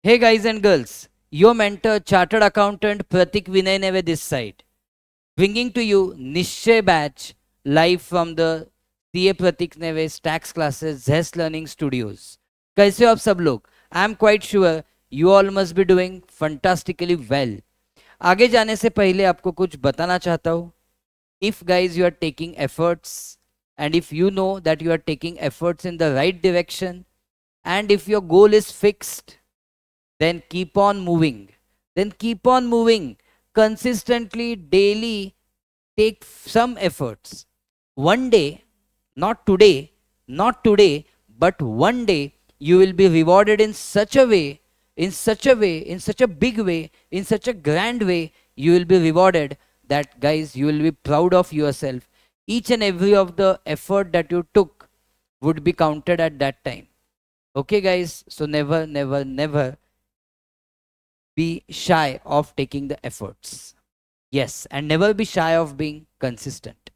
Hey guys and girls, your mentor, Chartered Accountant Pratik Vinay Neve this side, bringing to you Nishchay batch live from the CA Pratik Neve's tax classes Zest Learning Studios. कैसे हो आप सब लोग? I am quite sure you all must be doing fantastically well. आगे जाने से पहले आपको कुछ बताना चाहता हूँ. If guys you are taking efforts and if you know that you are taking efforts in the right direction and if your goal is fixed, then keep on moving. Then keep on moving consistently, daily. Take some efforts. One day, not today, but one day you will be rewarded in such a way, in such a way, in such a big way, in such a grand way. You will be rewarded that, guys, you will be proud of yourself. Each and every of the effort that you took would be counted at that time. Okay, guys, so never, never, never be shy of taking the efforts. Yes, and never be shy of being consistent.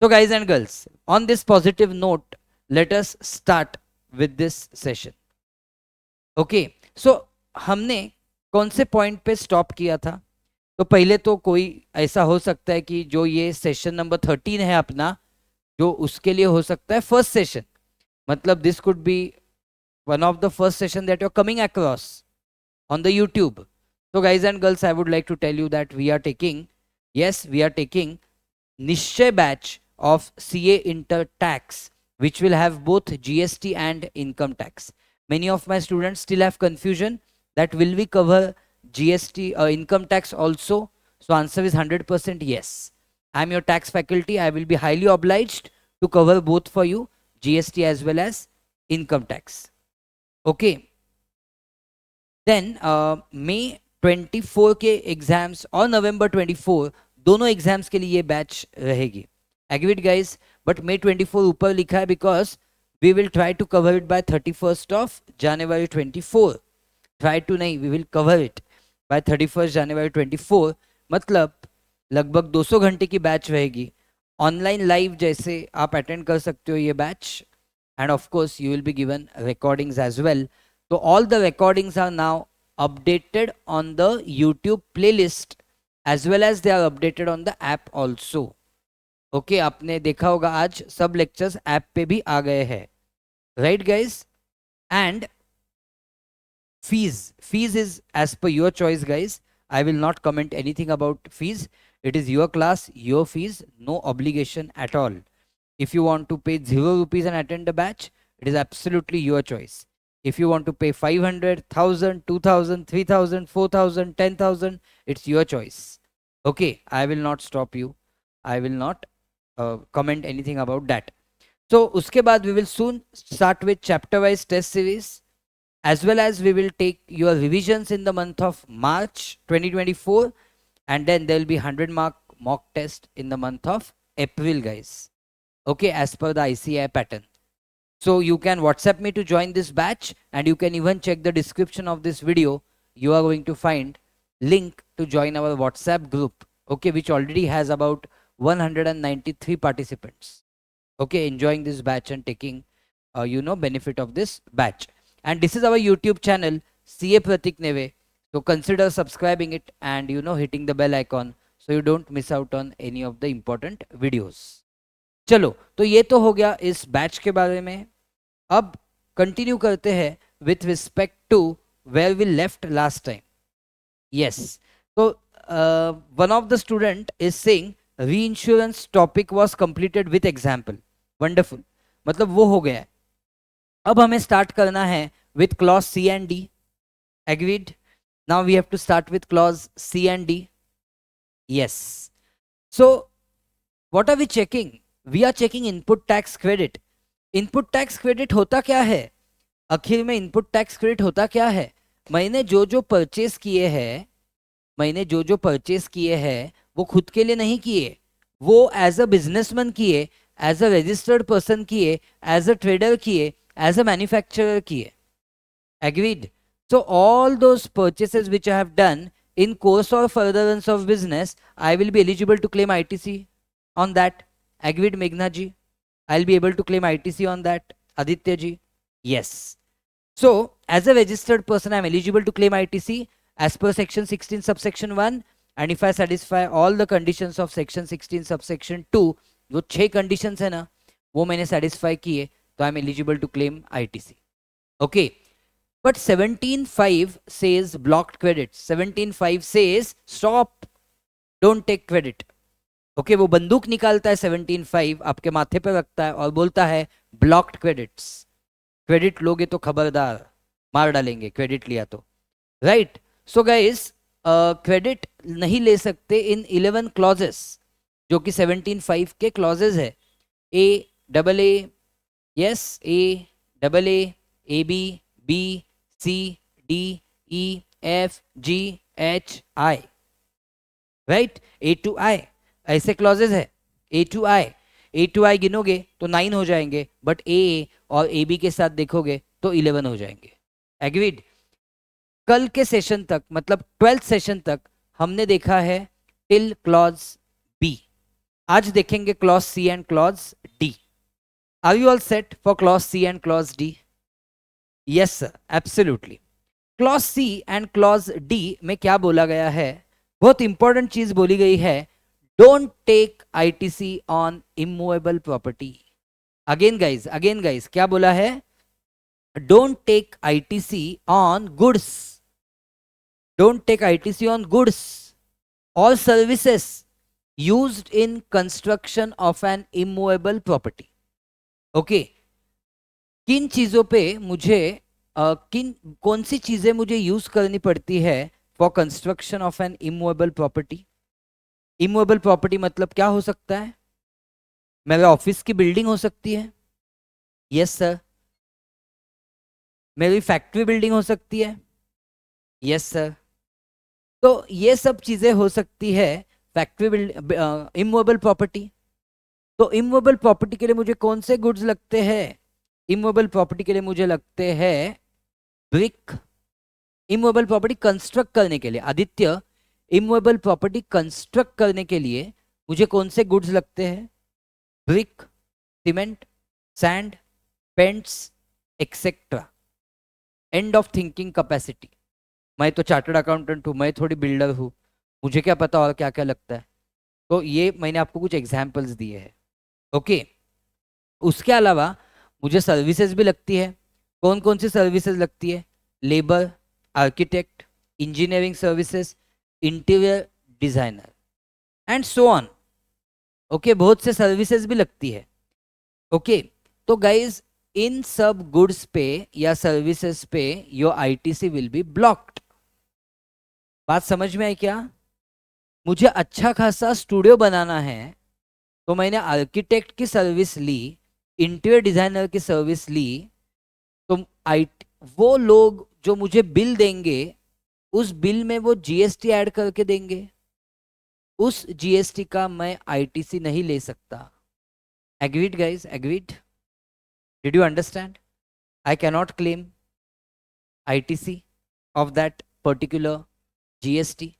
So, guys and girls, on this positive note, let us start with this session. Okay, so हमने कौन से point पे stop किया था? तो पहले तो कोई ऐसा हो सकता है कि जो ये सेशन नंबर 13 है अपना, जो उसके लिए हो सकता है फर्स्ट सेशन. मतलब this could be one of the first session that you're coming across on the YouTube. So guys and girls, I would like to tell you that we are taking Nishchay batch of CA Inter Tax, which will have both GST and income tax. Many of my students still have confusion that will we cover GST income tax also? So answer is 100% yes. I am your tax faculty. I will be highly obliged to cover both for you, GST as well as income tax. Okay then May 24 के exams और नवंबर 24 दोनों exams के लिए ये batch रहेगी. Agreed guys? But मई 24 ऊपर लिखा है because we will try to cover it by 31st of January 24. Try to नहीं, we will cover it by 31st January 24. मतलब लगभग 200 घंटे की बैच रहेगी. ऑनलाइन लाइव जैसे आप अटेंड कर सकते हो ये batch, and of course you will be given recordings as well. So all the recordings are now updated on the YouTube playlist as well as they are updated on the app also. Okay, आपने देखा होगा आज सब lectures app पे भी आ गए हैं, right guys? And fees is as per your choice guys. I will not comment anything about fees. It is your class, your fees, no obligation at all. If you want to pay 0 rupees and attend the batch, it is absolutely your choice. If you want to pay 500, 1000, 2000, 3000, 4000, 10,000, it's your choice. Okay, I will not stop you. I will not comment anything about that. So, uske baad we will soon start with chapter wise test series, as well as we will take your revisions in the month of March 2024, and then there will be 100-mark mock test in the month of April, guys. Okay, as per the ICAI pattern. So you can WhatsApp me to join this batch, and you can even check the description of this video. You are going to find link to join our WhatsApp group, okay, which already has about 193 participants, okay, enjoying this batch and taking benefit of this batch. And this is our YouTube channel, CA Pratik Neve. So consider subscribing it and hitting the bell icon so you don't miss out on any of the important videos. चलो, तो ये तो हो गया इस batch के बारे में. अब कंटिन्यू करते हैं with respect to where we left last time. Yes, तो one of the student is saying reinsurance topic was completed with example. Wonderful, मतलब वो हो गया है. अब हमें स्टार्ट करना है with clause C and D. Agreed? Now we have to start with clause C and D. Yes, so what are we checking? We are checking input tax credit. Input tax credit होता क्या है? आखिर में input tax credit होता क्या है? मैंने जो परचेस किए हैं वो खुद के लिए नहीं किए, वो एज अ बिजनेसमैन किए, एज अ रजिस्टर्ड पर्सन किए, एज अ ट्रेडर किए, एज अ मैन्युफैक्चरर किए. Agreed? So all those purchases which I have done in course or furtherance of business, I will be eligible to claim ITC on that. Agreed, Meghna ji? I'll be able to claim ITC on that. Aditya ji? Yes. So as a registered person, I am eligible to claim ITC as per section 16 subsection 1, and if I satisfy all the conditions of section 16 subsection 2, जो 6 conditions है ना वो मैंने satisfy किए, तो I am eligible to claim ITC. Okay, but 17.5 says blocked credits. 17.5 says stop, don't take credit. Okay, वो बंदूक निकालता है 17.5 आपके माथे पे रखता है और बोलता है ब्लॉक्ड क्रेडिट्स, क्रेडिट लोगे तो खबरदार मार डालेंगे क्रेडिट लिया तो, राइट. सो गाइस क्रेडिट नहीं ले सकते इन 11 क्लॉजेस जो कि 17.5 के क्लॉजेस है. A double A, yes A double A B B C D E F G H I, right, A to I ऐसे क्लॉजेस है. ए टू आई गिनोगे तो 9 हो जाएंगे, बट ए और ए बी के साथ देखोगे तो 11 हो जाएंगे. एग्रीड. कल के सेशन तक मतलब 12th सेशन तक हमने देखा है टिल क्लॉज बी. आज देखेंगे clause C and clause D. Are you all set for clause C and clause D? Yes sir, absolutely. Clause C and clause D में क्या बोला गया है? बहुत इंपॉर्टेंट चीज बोली गई है, don't take ITC on immovable property. Again guys क्या बोला है? Don't take ITC on goods, don't take ITC on goods और services used in construction of an immovable property. Okay, किन चीजों पे मुझे कौन सी चीजें मुझे यूज करनी पड़ती है for construction of an immovable property? Immovable property मतलब क्या हो सकता है? मेरे ऑफिस की बिल्डिंग हो सकती है, यस सर. मेरी फैक्ट्री बिल्डिंग हो सकती है, यस सर. तो ये सब चीजें हो सकती है फैक्ट्री बिल्डिंग इमूवेबल प्रॉपर्टी. तो इमूवेबल प्रॉपर्टी के लिए मुझे कौन से गुड्स लगते हैं? इमूवेबल प्रॉपर्टी के लिए मुझे लगते हैं ब्रिक. इमूवेबल प्रॉपर्टी कंस्ट्रक्ट करने के लिए, आदित्य, इमूवेबल प्रॉपर्टी कंस्ट्रक्ट करने के लिए मुझे कौन से गुड्स लगते हैं? Brick, cement, sand, paints, etcetera. End of thinking capacity. मैं तो चार्टर्ड अकाउंटेंट हूँ, मैं थोड़ी बिल्डर हूँ, मुझे क्या पता और क्या क्या लगता है. तो ये मैंने आपको कुछ एग्जाम्पल्स दिए हैं. ओके, उसके अलावा मुझे सर्विसेज भी लगती है. कौन कौन सी सर्विसेज लगती है? Labour, architect, engineering services, interior designer and so on. Okay, बहुत से सर्विसेज भी लगती है. ओके, तो गाइज इन सब गुड्स पे या सर्विसेज पे your ITC will be blocked. बात समझ में आई क्या? मुझे अच्छा खासा स्टूडियो बनाना है तो मैंने आर्किटेक्ट की सर्विस ली, इंटीरियर डिजाइनर की सर्विस ली, तो वो लोग जो मुझे बिल देंगे उस बिल में वो जीएसटी ऐड करके देंगे. उस जीएसटी का मैं आईटीसी नहीं ले सकता. Agreed guys, agreed? Did you understand? I cannot claim ITC of that particular GST.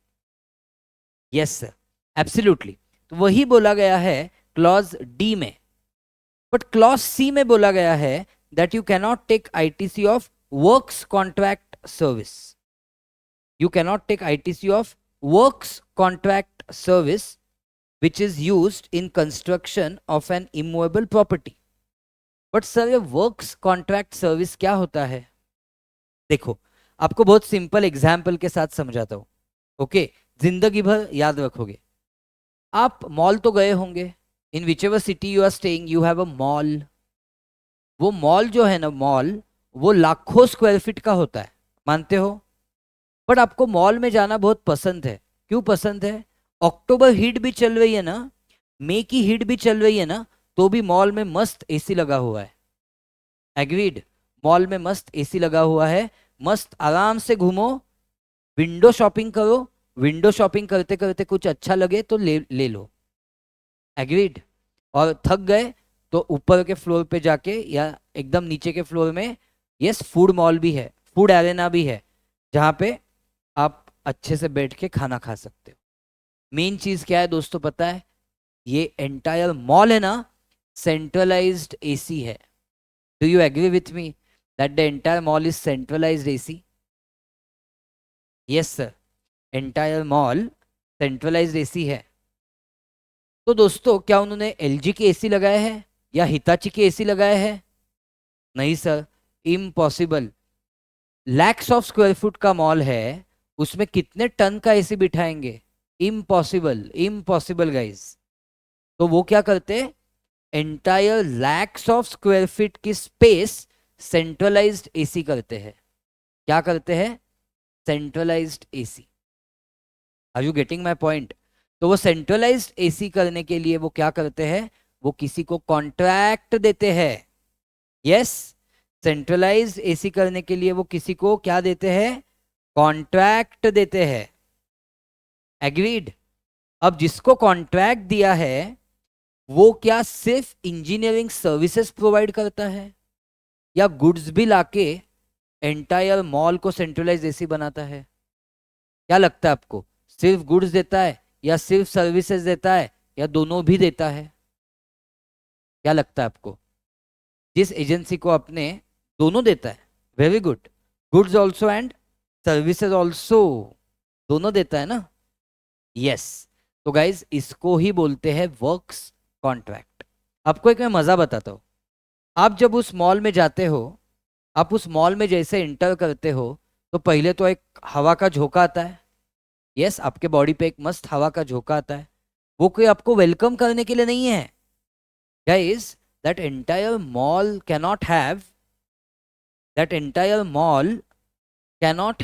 Yes sir, absolutely. तो वही बोला गया है क्लॉज डी में. बट क्लॉज सी में बोला गया है that you cannot take ITC of works contract service. You cannot take ITC of works contract service which is used in construction of an immovable property. But sir ये works contract service क्या होता है? देखो, आपको बहुत simple example के साथ समझाता हूं. ओके, जिंदगी भर याद रखोगे. आप मॉल तो गए होंगे, in whichever city you are staying you have a mall. वो मॉल जो है ना, मॉल वो लाखों स्क्वायर फीट का होता है, मानते हो? बट आपको मॉल में जाना बहुत पसंद है. क्यों पसंद है? अक्टूबर हीट भी चल रही है ना, मई की हीट भी चल रही है ना, तो भी मॉल में मस्त एसी लगा हुआ है. एग्रीड? मॉल में मस्त एसी लगा हुआ है, मस्त आराम से घूमो, विंडो शॉपिंग करो, विंडो शॉपिंग करते करते कुछ अच्छा लगे तो ले लो. एग्रीड? और थक गए तो ऊपर के फ्लोर पे जाके या एकदम नीचे के फ्लोर में, यस, फूड मॉल भी है, फूड एरेना भी है, जहाँ पे आप अच्छे से बैठ के खाना खा सकते हो. मेन चीज क्या है दोस्तों पता है? ये एंटायर मॉल है ना, सेंट्रलाइज्ड एसी है. Do you agree with me that the entire mall is centralized AC? Yes sir, entire mall centralized AC है। तो दोस्तों क्या उन्होंने एलजी के एसी लगाए हैं या हिताची के एसी लगाए हैं? नहीं sir, impossible. Lakhs of square foot का मॉल है, उसमें कितने टन का एसी बिठाएंगे? Impossible, impossible guys. तो वो क्या करते हैं, entire lakhs of square feet की स्पेस सेंट्रलाइज्ड एसी करते हैं। क्या करते हैं? Centralised AC. Are you getting my point? तो वो सेंट्रलाइज्ड एसी करने के लिए वो क्या करते हैं, वो किसी को कॉन्ट्रैक्ट देते हैं। यस, सेंट्रलाइज्ड एसी करने के लिए वो किसी को क्या देते हैं? कॉन्ट्रैक्ट देते हैं। एग्रीड? अब जिसको कॉन्ट्रैक्ट दिया है वो क्या सिर्फ इंजीनियरिंग सर्विसेज प्रोवाइड करता है या गुड्स भी लाके एंटायर मॉल को सेंट्रलाइज एसी बनाता है? क्या लगता है आपको, सिर्फ गुड्स देता है या सिर्फ सर्विसेज देता है या दोनों भी देता है? क्या लगता है आपको? जिस एजेंसी को अपने दोनों देता है, very good, goods also and services also, दोनों देता है ना? यस। तो गाइज इसको ही बोलते हैं वर्क्स कॉन्ट्रैक्ट। आपको एक मैं मजा बताता हूं। आप जब उस मॉल में जाते हो, आप उस मॉल में जैसे एंटर करते हो तो पहले तो एक हवा का झोंका आता है। यस, आपके बॉडी पे एक मस्त हवा का झोंका आता है। वो कोई आपको वेलकम करने के लिए नहीं है guys. That entire mall cannot have, that entire mall cannot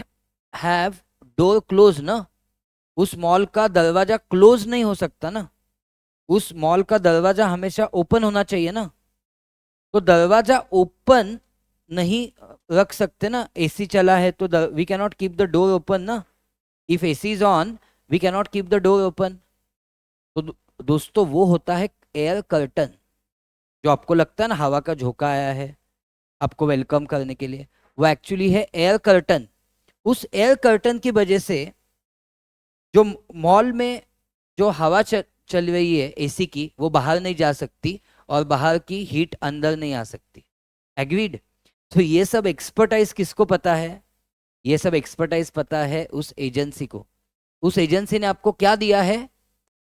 have door close ना। उस मॉल का दरवाजा क्लोज नहीं हो सकता ना, उस मॉल का दरवाजा हमेशा ओपन होना चाहिए ना। तो दरवाजा ओपन नहीं रख सकते ना, एसी चला है तो we cannot keep the door open ना। If AC is on we cannot keep the door open. तो दोस्तों वो होता है एयर कर्टन। जो आपको लगता है ना हवा का झोंका आया है आपको वेलकम करने के लिए, वो एक्चुअली है एयर कर्टन। उस एयर कर्टन की वजह से जो मॉल में जो हवा चल रही है एसी की, वो बाहर नहीं जा सकती और बाहर की हीट अंदर नहीं आ सकती। एग्रीड? तो ये सब एक्सपर्टाइज किसको पता है? ये सब एक्सपर्टाइज पता है उस एजेंसी को। उस एजेंसी ने आपको क्या दिया है?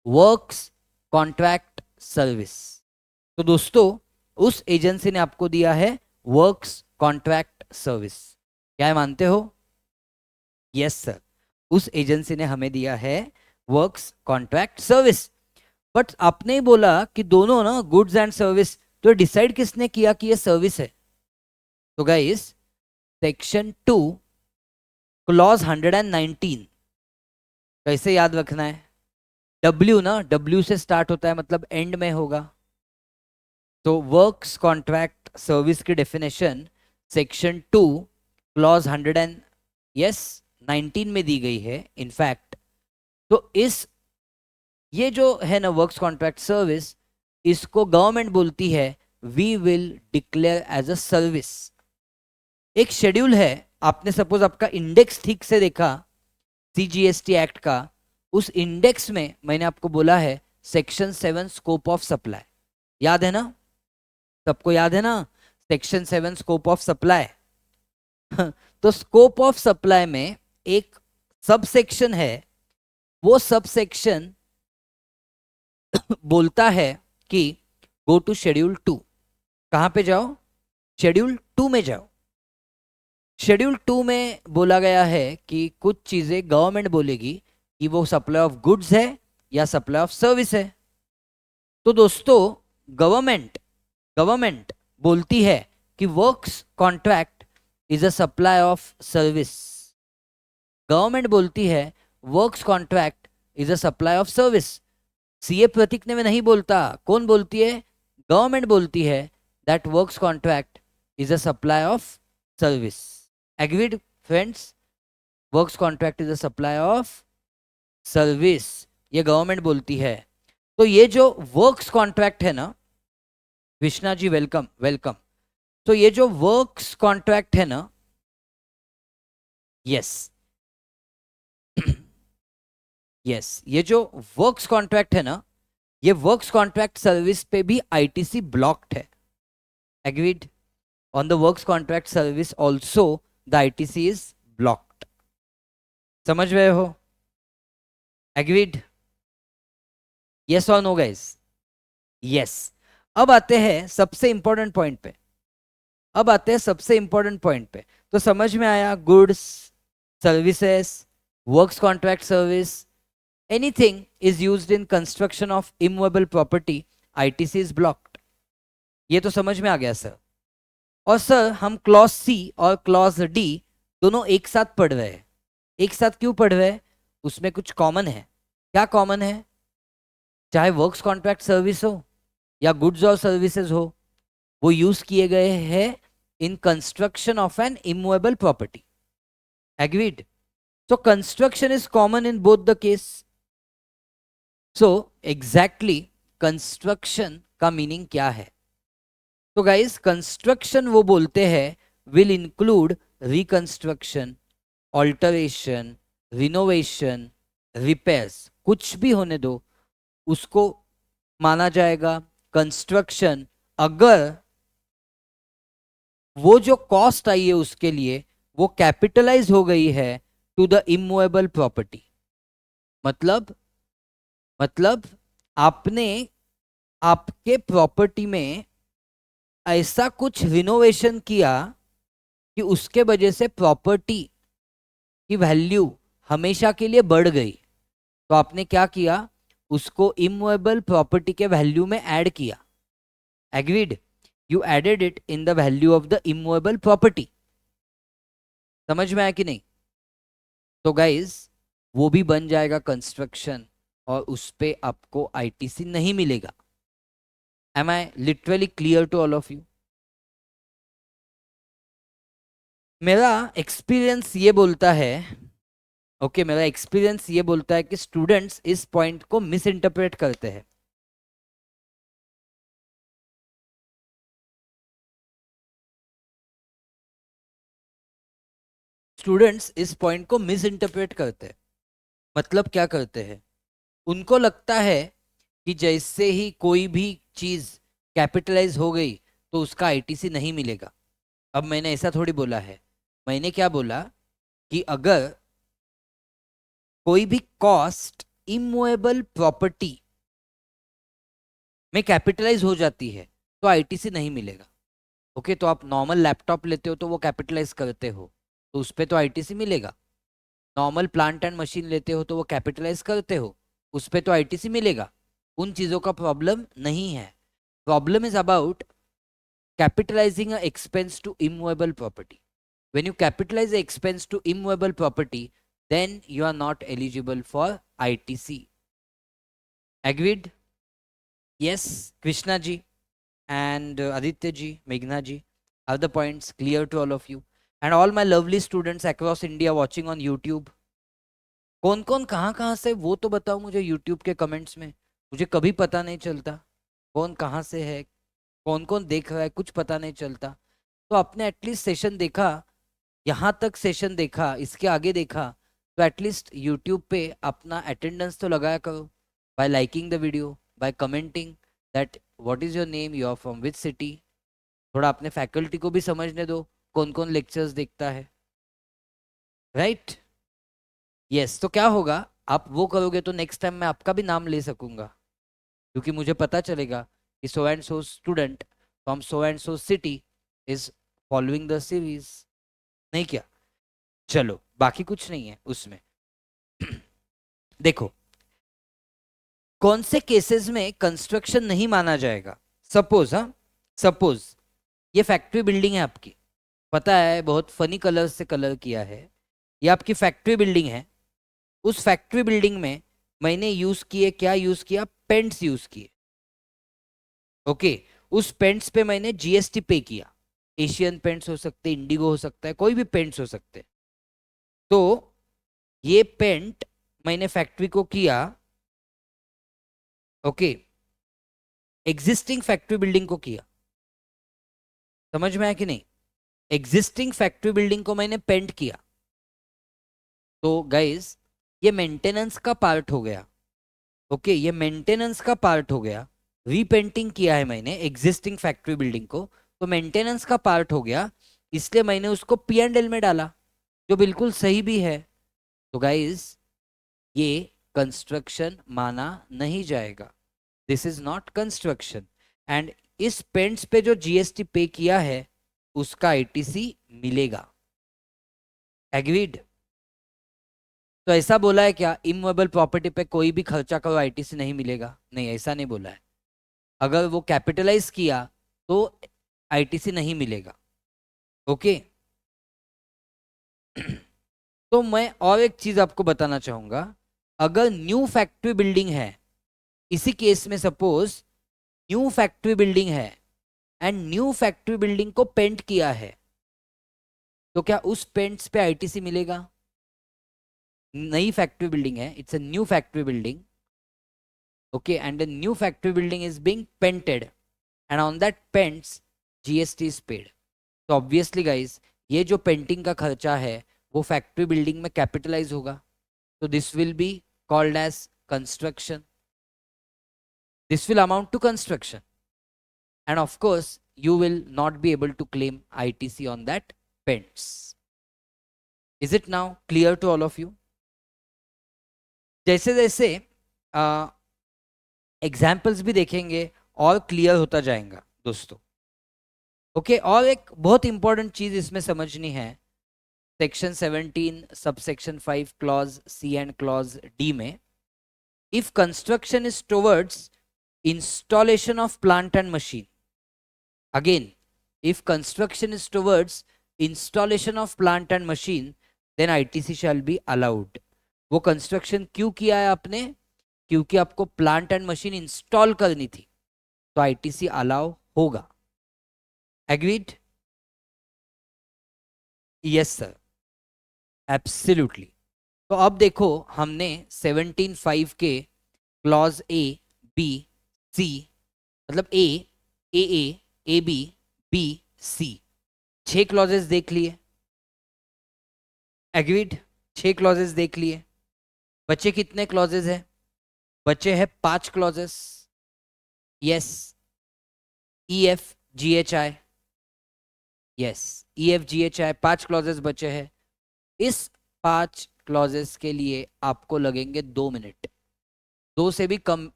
Works contract service. तो दोस्तों उस एजेंसी ने आपको दिया है वर्क्स कॉन्ट्रैक्ट सर्विस। क्या मानते हो? यस सर, उस एजेंसी ने हमें दिया है वर्क्स कॉन्ट्रैक्ट सर्विस। बट आपने ही बोला कि दोनों ना गुड्स एंड सर्विस, तो डिसाइड किसने किया कि ये सर्विस है? तो गाइस सेक्शन 2 क्लॉज 119 कैसे याद रखना है? W ना, W से स्टार्ट होता है मतलब एंड में होगा। तो वर्क्स कॉन्ट्रैक्ट सर्विस की डेफिनेशन सेक्शन 2 क्लॉज 19 में दी गई है इनफैक्ट। तो इस ये जो है ना वर्क्स कॉन्ट्रैक्ट सर्विस, इसको गवर्नमेंट बोलती है we will declare as a service. एक शेड्यूल है, आपने सपोज आपका इंडेक्स ठीक से देखा सीजीएसटी एक्ट का, उस इंडेक्स में मैंने आपको बोला है सेक्शन 7 स्कोप ऑफ सप्लाई। याद है ना? सबको याद है ना सेक्शन 7 स्कोप ऑफ सप्लाई? तो स्कोप ऑफ सप्लाई में एक सब सेक्शन है, वो सब सेक्शन बोलता है कि गो टू शेड्यूल 2। कहां पे जाओ? शेड्यूल 2 में जाओ। शेड्यूल 2 में बोला गया है कि कुछ चीजें गवर्नमेंट बोलेगी कि वो सप्लाई ऑफ गुड्स है या सप्लाई ऑफ सर्विस है। तो दोस्तों गवर्नमेंट बोलती है कि works contract is a supply of service. Government बोलती है works contract is a supply of service. CA Prateek ने में नहीं बोलता, कौन बोलती है? गवर्नमेंट बोलती है that works contract is a supply of service. Agreed friends? Works contract is a supply of service, ये गवर्नमेंट बोलती है। तो ये जो वर्क्स कॉन्ट्रैक्ट है ना, कृष्णा जी वेलकम वेलकम। तो ये जो वर्क्स कॉन्ट्रैक्ट है ना, यस यस, ये जो वर्क्स कॉन्ट्रैक्ट है ना, ये वर्क्स कॉन्ट्रैक्ट सर्विस पे भी आईटीसी ब्लॉक्ड है। Agreed? on the works contract service also the ITC is blocked. समझ रहे हो? Agreed? Yes or no guys? Yes. अब आते हैं सबसे इंपॉर्टेंट पॉइंट पे. तो समझ में आया, goods, services, works contract service, anything is used in construction of immovable property, ITC is blocked. ये तो समझ में आ गया सर. और सर हम क्लॉज सी और क्लॉज डी दोनों एक साथ पढ़ रहे हैं. एक साथ क्यों पढ़ रहे हैं? उसमें कुछ कॉमन है. क्या कॉमन है? चाहे वर्क्स कॉन्ट्रैक्ट सर्विस हो या गुड्स और सर्विसेज हो, वो यूज किए गए हैं इन construction of an immovable property. Agreed? So construction is common in both the case. So exactly construction का मीनिंग क्या है? तो गाइस कंस्ट्रक्शन वो बोलते हैं will include reconstruction, alteration, renovation, repairs, कुछ भी होने दो उसको माना जाएगा कंस्ट्रक्शन अगर वो जो कॉस्ट आई है उसके लिए वो कैपिटलाइज हो गई है टू द इमूवेबल प्रॉपर्टी. मतलब आपने आपके प्रॉपर्टी में ऐसा कुछ रिनोवेशन किया कि उसके वजह से प्रॉपर्टी की वैल्यू हमेशा के लिए बढ़ गई. तो आपने क्या किया? उसको इमूवेबल प्रॉपर्टी के वैल्यू में ऐड किया. Agreed? You added it in the value of the immovable property. समझ में आया कि नहीं? तो गाइज वो भी बन जाएगा कंस्ट्रक्शन और उस पे आपको आईटीसी नहीं मिलेगा. Am I literally clear to all of you? मेरा एक्सपीरियंस ये बोलता है मेरा एक्सपीरियंस ये बोलता है कि स्टूडेंट्स इस पॉइंट को मिस इंटरप्रेट करते हैं. स्टूडेंट्स इस पॉइंट को मिस इंटरप्रेट करते हैं. मतलब क्या करते हैं? उनको लगता है कि जैसे ही कोई भी चीज कैपिटलाइज हो गई तो उसका आईटीसी नहीं मिलेगा. अब मैंने ऐसा थोड़ी बोला है. मैंने क्या बोला कि अगर कोई भी कॉस्ट इमूवेबल प्रॉपर्टी में कैपिटलाइज हो जाती है तो आईटीसी नहीं मिलेगा. ओके, तो आप नॉर्मल लैपटॉप लेते हो तो वो कैपिटलाइज करते हो तो उस पर तो आईटीसी मिलेगा. नॉर्मल प्लांट एंड मशीन लेते हो तो वो कैपिटलाइज करते हो, उस पर तो आईटीसी मिलेगा. उन चीज़ों का प्रॉब्लम नहीं है. Problem is about capitalizing a expense to immovable property. When you capitalize the expense to immovable property, then you are not eligible for ITC. Agreed? Yes, Krishna ji and Aditya ji, Meghna ji, are the points clear to all of you? And all my lovely students across India watching on YouTube. कौन कौन कहाँ से वो तो बताओ मुझे YouTube के comments में. मुझे कभी पता नहीं चलता कौन कहाँ से है, कौन कौन देख रहा है, कुछ पता नहीं चलता. तो आपने एटलीस्ट सेशन देखा, यहाँ तक सेशन देखा, इसके आगे देखा तो एटलीस्ट यूट्यूब पे अपना अटेंडेंस तो लगाया करो by liking the video, by commenting that what is your name, you are from which city. थोड़ा अपने फैकल्टी को भी समझने दो कौन कौन लेक्चर्स देखता है. राइट? यस. तो क्या होगा, आप वो करोगे तो नेक्स्ट टाइम मैं आपका भी नाम ले सकूंगा क्योंकि मुझे पता चलेगा कि so and so student from so and so city is following the series. नहीं क्या? चलो, बाकी कुछ नहीं है उसमें. देखो कौन से केसेस में कंस्ट्रक्शन नहीं माना जाएगा. सपोज ये फैक्ट्री बिल्डिंग है आपकी, पता है बहुत फनी कलर से कलर किया है. ये आपकी फैक्ट्री बिल्डिंग है. उस फैक्ट्री बिल्डिंग में मैंने यूज किए, क्या यूज किया? पेंट्स यूज किए. ओके, उस पेंट्स पे मैंने जीएसटी पे किया. एशियन पेंट्स हो सकते, इंडिगो हो सकता है, कोई भी पेंट्स हो सकते. तो ये पेंट मैंने फैक्ट्री को किया. ओके, एग्जिस्टिंग फैक्ट्री बिल्डिंग को किया. समझ में आया कि नहीं? एग्जिस्टिंग फैक्ट्री बिल्डिंग को मैंने पेंट किया. तो गाइस ये मेंटेनेंस का पार्ट हो गया. ओके, ये मेंटेनेंस का पार्ट हो गया. रीपेंटिंग किया है मैंने एग्जिस्टिंग फैक्ट्री बिल्डिंग को, तो मेंटेनेंस का पार्ट हो गया, इसलिए मैंने उसको P&L में डाला, जो बिल्कुल सही भी है। तो गाइस ये कंस्ट्रक्शन माना नहीं जाएगा, this is not construction. And इस पेंट्स पे जो जीएसटी पे किया है उसका आईटीसी मिलेगा। एग्रीड? तो ऐसा बोला है क्या इमूवेबल प्रॉपर्टी पे कोई भी खर्चा करो आईटीसी नहीं मिलेगा? नहीं, ऐसा नहीं बोला है। अगर वो कैपिटलाइज किया तो आईटीसी नहीं मिलेगा। ओके। तो मैं और एक चीज आपको बताना चाहूंगा, अगर न्यू फैक्ट्री बिल्डिंग है, इसी केस में सपोज न्यू फैक्ट्री बिल्डिंग है एंड न्यू फैक्ट्री बिल्डिंग को पेंट किया है, तो क्या उस पेंट्स पे आईटीसी मिलेगा? नई फैक्ट्री बिल्डिंग है, it's a new factory building, okay, and the new factory building is being painted and on that paints GST is paid. तो ऑब्वियसली गाइज ये जो पेंटिंग का खर्चा है वो फैक्ट्री बिल्डिंग में कैपिटलाइज होगा, तो this will be called as construction, this will amount to construction, and of course you will not be able to claim ITC on that paints. Is it now clear to all of you? जैसे जैसे examples भी देखेंगे और clear होता जाएगा दोस्तों। Okay, और एक बहुत इंपॉर्टेंट चीज इसमें समझनी है, section 17 subsection 5 clause C and clause D में, if construction is towards installation of plant and machine, again if construction is towards installation of plant and machine then ITC shall be allowed। वो construction क्यों किया है आपने? क्योंकि आपको plant and machine install करनी थी, तो आईटीसी अलाउ होगा। एग्रीड? Yes sir, absolutely. तो अब देखो हमने 17(5) के क्लॉज ए बी सी, मतलब A B B C, 6 clauses देख लिए। एग्रीड? 6 क्लॉजेस देख लिए। बचे कितने क्लॉजेस है? बचे हैं 5 क्लॉजेस। यस, ई एफ जी एच आई, यस ई एफ जी एच आई 5 क्लॉजेस बचे हैं। इस 5 क्लॉजेस के लिए आपको लगेंगे 2 मिनट, 2 से भी कम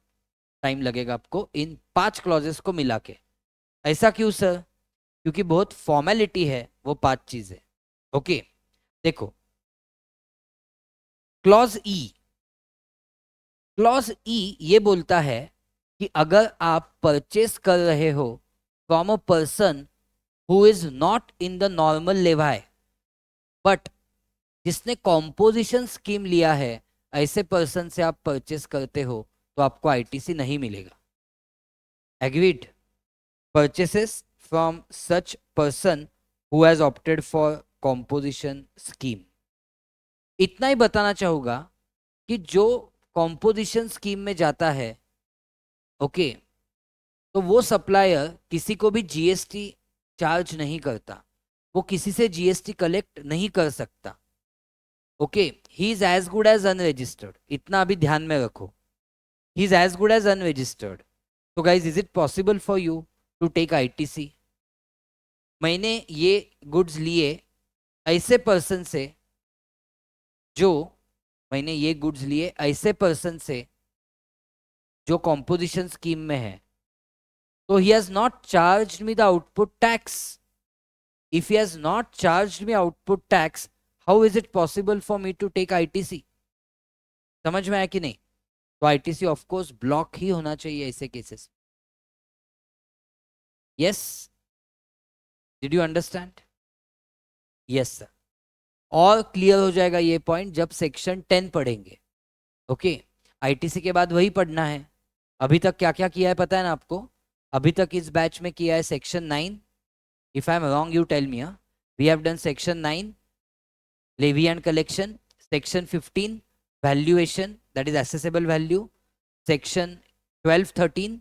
टाइम लगेगा आपको इन 5 क्लॉजेस को मिला के। ऐसा क्यों सर? क्योंकि बहुत फॉर्मेलिटी है वो 5 चीजें। ओके, देखो क्लॉज ई, क्लॉज ई ये बोलता है कि अगर आप परचेस कर रहे हो from a person who is not in the normal लेवाई, but जिसने कॉम्पोजिशन स्कीम लिया है, ऐसे पर्सन से आप परचेस करते हो तो आपको आईटीसी नहीं मिलेगा। Agreed? Purchases from such person who has opted for composition scheme. इतना ही बताना चाहूंगा कि जो कॉम्पोजिशन स्कीम में जाता है, ओके, तो वो सप्लायर किसी को भी जीएसटी चार्ज नहीं करता, वो किसी से जीएसटी कलेक्ट नहीं कर सकता। Okay, he is as good as unregistered, इतना अभी ध्यान में रखो, he is as good as unregistered. तो guys is it possible for you to take ITC? मैंने ये गुड्स लिए ऐसे पर्सन से, जो मैंने ये गुड्स लिए ऐसे पर्सन से जो कॉम्पोजिशन स्कीम में है, तो he has not charged me the output tax. If he has not charged me output tax, how is it possible for me to take ITC? समझ में आया कि नहीं? तो आईटीसी ऑफ कोर्स ब्लॉक ही होना चाहिए ऐसे cases. Yes, did you understand? Yes sir. और क्लियर हो जाएगा ये पॉइंट जब सेक्शन 10 पढ़ेंगे। ओके, आईटीसी के बाद वही पढ़ना है। अभी तक क्या क्या किया है पता है ना आपको? अभी तक इस बैच में किया है section 9, if I am wrong you tell me. We have done section 9 levy and collection, section 15 valuation, that is assessable value, section 12-13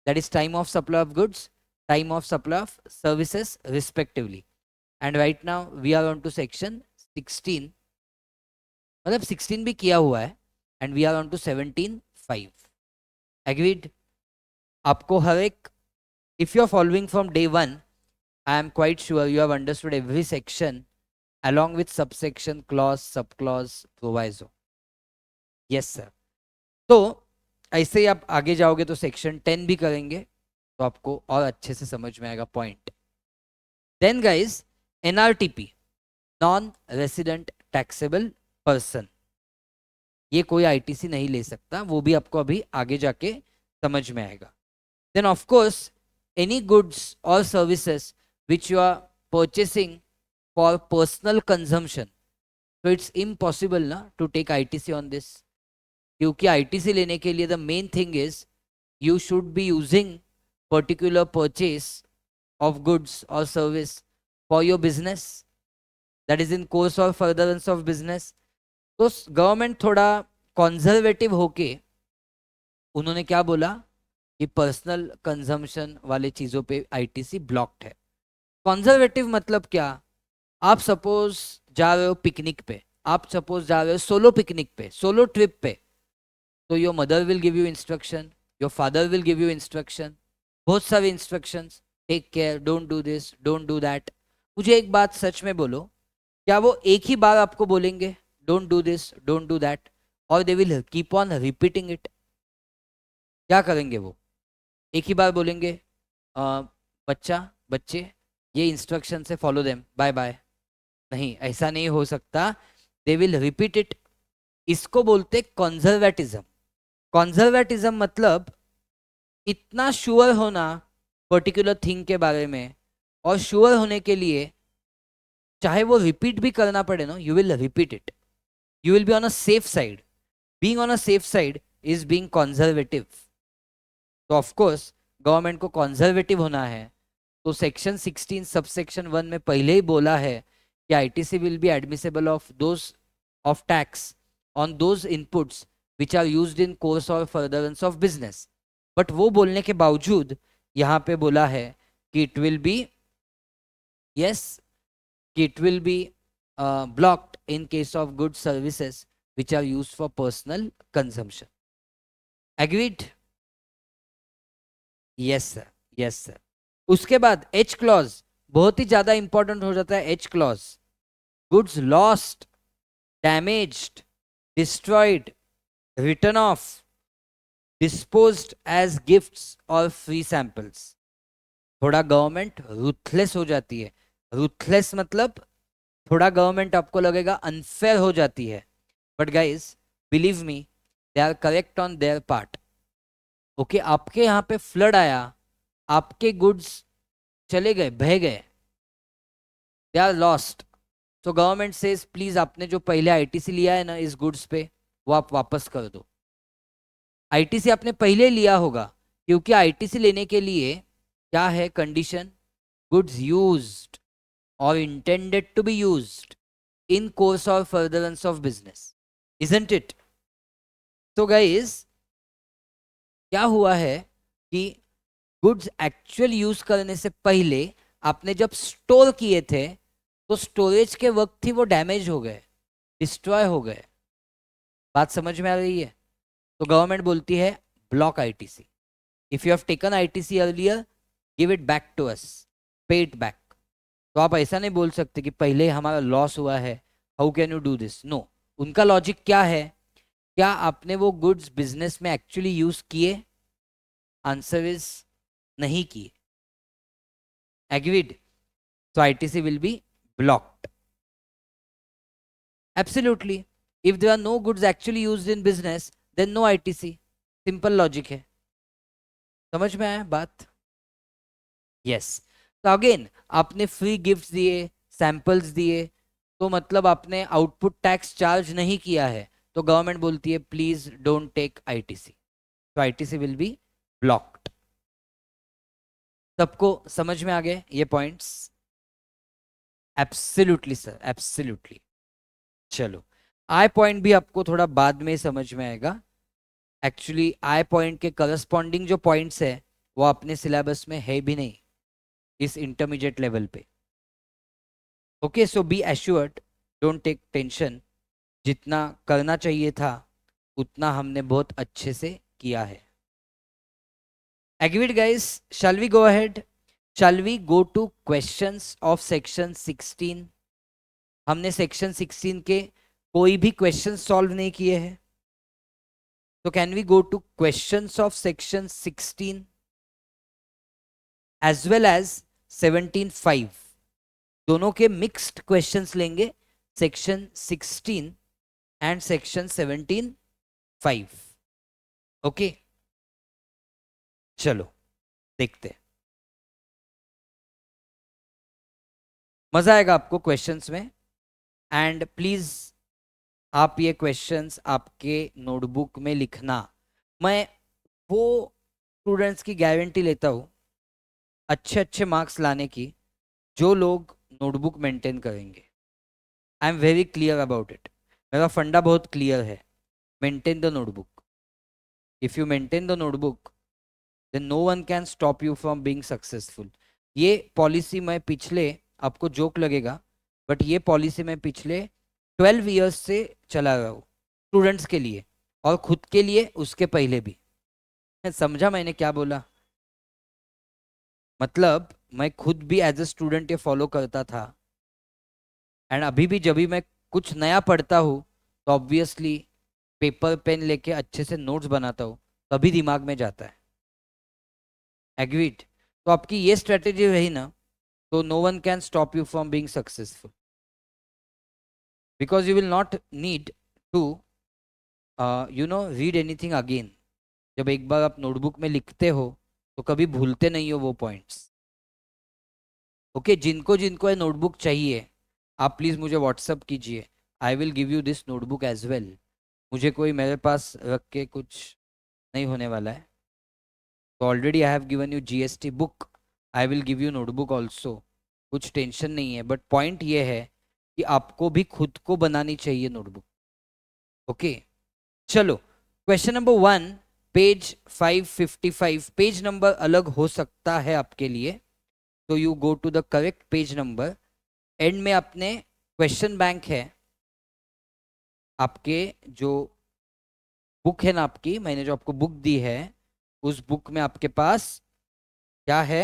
that is time of supply of goods, time of supply of services respectively, and right now we are on to section 16, मतलब 16 भी किया हुआ है, and we are on to 17(5). agreed? आपको हर एक, if you are following from day 1, I am quite sure you have understood every section along with subsection, clause, subclause, proviso. Yes sir. तो ऐसे ही आप आगे जाओगे तो सेक्शन 10 भी करेंगे तो आपको और अच्छे से समझ में आएगा point. Then guys, NRTP, non resident taxable person, ये कोई आईटीसी नहीं ले सकता, वो भी आपको अभी आगे जाके समझ में आएगा. Then of course any goods और services which you are purchasing for personal consumption, तो इट्स इम्पॉसिबल ना to take ITC on this, क्योंकि आईटीसी लेने के लिए the main thing is you should be using particular purchase of goods or service for your business, that is in course or furtherance of business. तो government थोड़ा conservative होके उन्होंने क्या बोला कि पर्सनल कंजम्पशन वाले चीज़ों पे आईटीसी ब्लॉक्ड है. कंजर्वेटिव मतलब क्या, आप सपोज जा रहे हो पिकनिक पे, आप सपोज जा रहे हो सोलो पिकनिक पे, सोलो ट्रिप पे, तो your mother will give you instruction, your father will give you instruction, बहुत सारे instructions, take care, don't do this, don't do that. मुझे एक बात सच में बोलो, क्या वो एक ही बार आपको बोलेंगे don't do this, don't do that, और they will keep on repeating it? क्या करेंगे वो? एक ही बार बोलेंगे बच्चे ये इंस्ट्रक्शन से फॉलो देम, बाय बाय? नहीं, ऐसा नहीं हो सकता. They will repeat it. इसको बोलते कंजर्वेटिज्म. कंजर्वेटिज्म मतलब इतना श्योर होना पर्टिकुलर थिंग के बारे में, और श्योर होने के लिए चाहे वो रिपीट भी करना पड़े ना, you will repeat it. You will be on a safe side. Being on a safe side is being conservative. तो ऑफ कोर्स गवर्नमेंट को कंजर्वेटिव होना है, तो सेक्शन 16 सबसेक्शन 1 में पहले ही बोला है कि ITC will be admissible of those of tax on those inputs which are used in course और फर्दरेंस ऑफ बिजनेस. बट वो बोलने के बावजूद यहाँ पे बोला है कि इट विल बी, यस, कि it will be blocked in case of good services which are used for personal consumption. Agreed? Yes sir, yes sir. उसके बाद एच क्लॉज बहुत ही ज्यादा इंपॉर्टेंट हो जाता है. H clause, goods lost, damaged, destroyed, return of, disposed as gifts और free samples. थोड़ा government ruthless हो जाती है. रूथलेस मतलब थोड़ा गवर्नमेंट आपको लगेगा अनफेयर हो जाती है, but guys believe me, they are correct on their part. Okay, आपके यहाँ पे फ्लड आया, आपके गुड्स चले गए, बह गए, दे आर लॉस्ट. तो गवर्नमेंट सेज प्लीज आपने जो पहले आईटीसी लिया है ना इस गुड्स पे, वो आप वापस कर दो. आईटीसी आपने पहले लिया होगा, क्योंकि आईटीसी लेने के लिए क्या है कंडीशन, गुड्स यूज्ड और intended to be used in course और furtherance of business, isn't it? तो गाइस क्या हुआ है कि गुड्स एक्चुअल यूज करने से पहले आपने जब स्टोर किए थे, तो स्टोरेज के वक्त ही वो डैमेज हो गए, डिस्ट्रॉय हो गए. बात समझ में आ रही है? तो गवर्नमेंट बोलती है block ITC. If you have taken ITC earlier, give it back to us, pay it back. तो आप ऐसा नहीं बोल सकते कि पहले हमारा लॉस हुआ है, how can you do this? No. उनका लॉजिक क्या है, क्या आपने वो गुड्स बिजनेस में एक्चुअली यूज किए? आंसर इज नहीं किए. Agreed? So ITC will be blocked. Absolutely. If there are no goods actually used in business, then no ITC. Simple logic है. समझ में आया बात? Yes. तो अगेन आपने फ्री गिफ्ट्स दिए, सैंपल्स दिए, तो मतलब आपने आउटपुट टैक्स चार्ज नहीं किया है, तो गवर्नमेंट बोलती है प्लीज डोंट टेक आईटीसी. तो आईटीसी विल बी ब्लॉक्ड. सबको समझ में आ गए ये पॉइंट्स? Absolutely sir, absolutely. चलो, आई पॉइंट भी आपको थोड़ा बाद में समझ में आएगा. एक्चुअली आई पॉइंट के करस्पॉन्डिंग जो पॉइंट्स है वो अपने सिलेबस में है भी नहीं इस इंटरमीडिएट लेवल पे. Okay, so be assured, don't take tension. जितना करना चाहिए था उतना हमने बहुत अच्छे से किया है. Agreed guys? Shall we go ahead? Shall we go to questions of section 16? हमने सेक्शन 16 के कोई भी क्वेश्चन सॉल्व नहीं किए हैं, तो can we go to questions of section 16 as well as 17.5? दोनों के मिक्स्ड क्वेश्चंस लेंगे, सेक्शन 16 एंड सेक्शन 17.5. ओके, चलो देखते हैं, मजा आएगा आपको क्वेश्चंस में. एंड प्लीज आप ये क्वेश्चंस आपके नोटबुक में लिखना. मैं वो स्टूडेंट्स की गारंटी लेता हूँ अच्छे अच्छे मार्क्स लाने की जो लोग नोटबुक मेंटेन करेंगे. I am very clear about it. मेरा फंडा बहुत क्लियर है. Maintain the notebook. If you maintain the notebook then no one can stop you from being successful. ये पॉलिसी मैं पिछले, आपको जोक लगेगा, बट ये पॉलिसी मैं पिछले 12 ईयर्स से चला रहा हूँ स्टूडेंट्स के लिए और खुद के लिए उसके पहले भी. समझा मैंने क्या बोला? मतलब मैं खुद भी एज अ स्टूडेंट ये फॉलो करता था, एंड अभी भी जब भी मैं कुछ नया पढ़ता हूँ तो ऑब्वियसली पेपर पेन लेके अच्छे से नोट्स बनाता हूँ, तभी दिमाग में जाता है. एग्रीड? तो आपकी ये स्ट्रेटेजी रही ना, तो no one can stop you from being successful, because you will not need to read anything again. जब एक बार आप नोटबुक में लिखते हो तो कभी भूलते नहीं हो वो पॉइंट्स. ओके, जिनको जिनको ये नोटबुक चाहिए आप प्लीज़ मुझे व्हाट्सअप कीजिए. I will give you this notebook as well. मुझे कोई मेरे पास रख के कुछ नहीं होने वाला है. तो already I have given you GST book, I will give you notebook also. कुछ टेंशन नहीं है, बट पॉइंट ये है कि आपको भी खुद को बनानी चाहिए नोटबुक. ओके, चलो question number 1, page 555. Page number अलग हो सकता है आपके लिए, तो you go to the correct page number. End में अपने क्वेश्चन बैंक है, आपके जो बुक है ना आपकी, मैंने जो आपको बुक दी है उस बुक में आपके पास क्या है?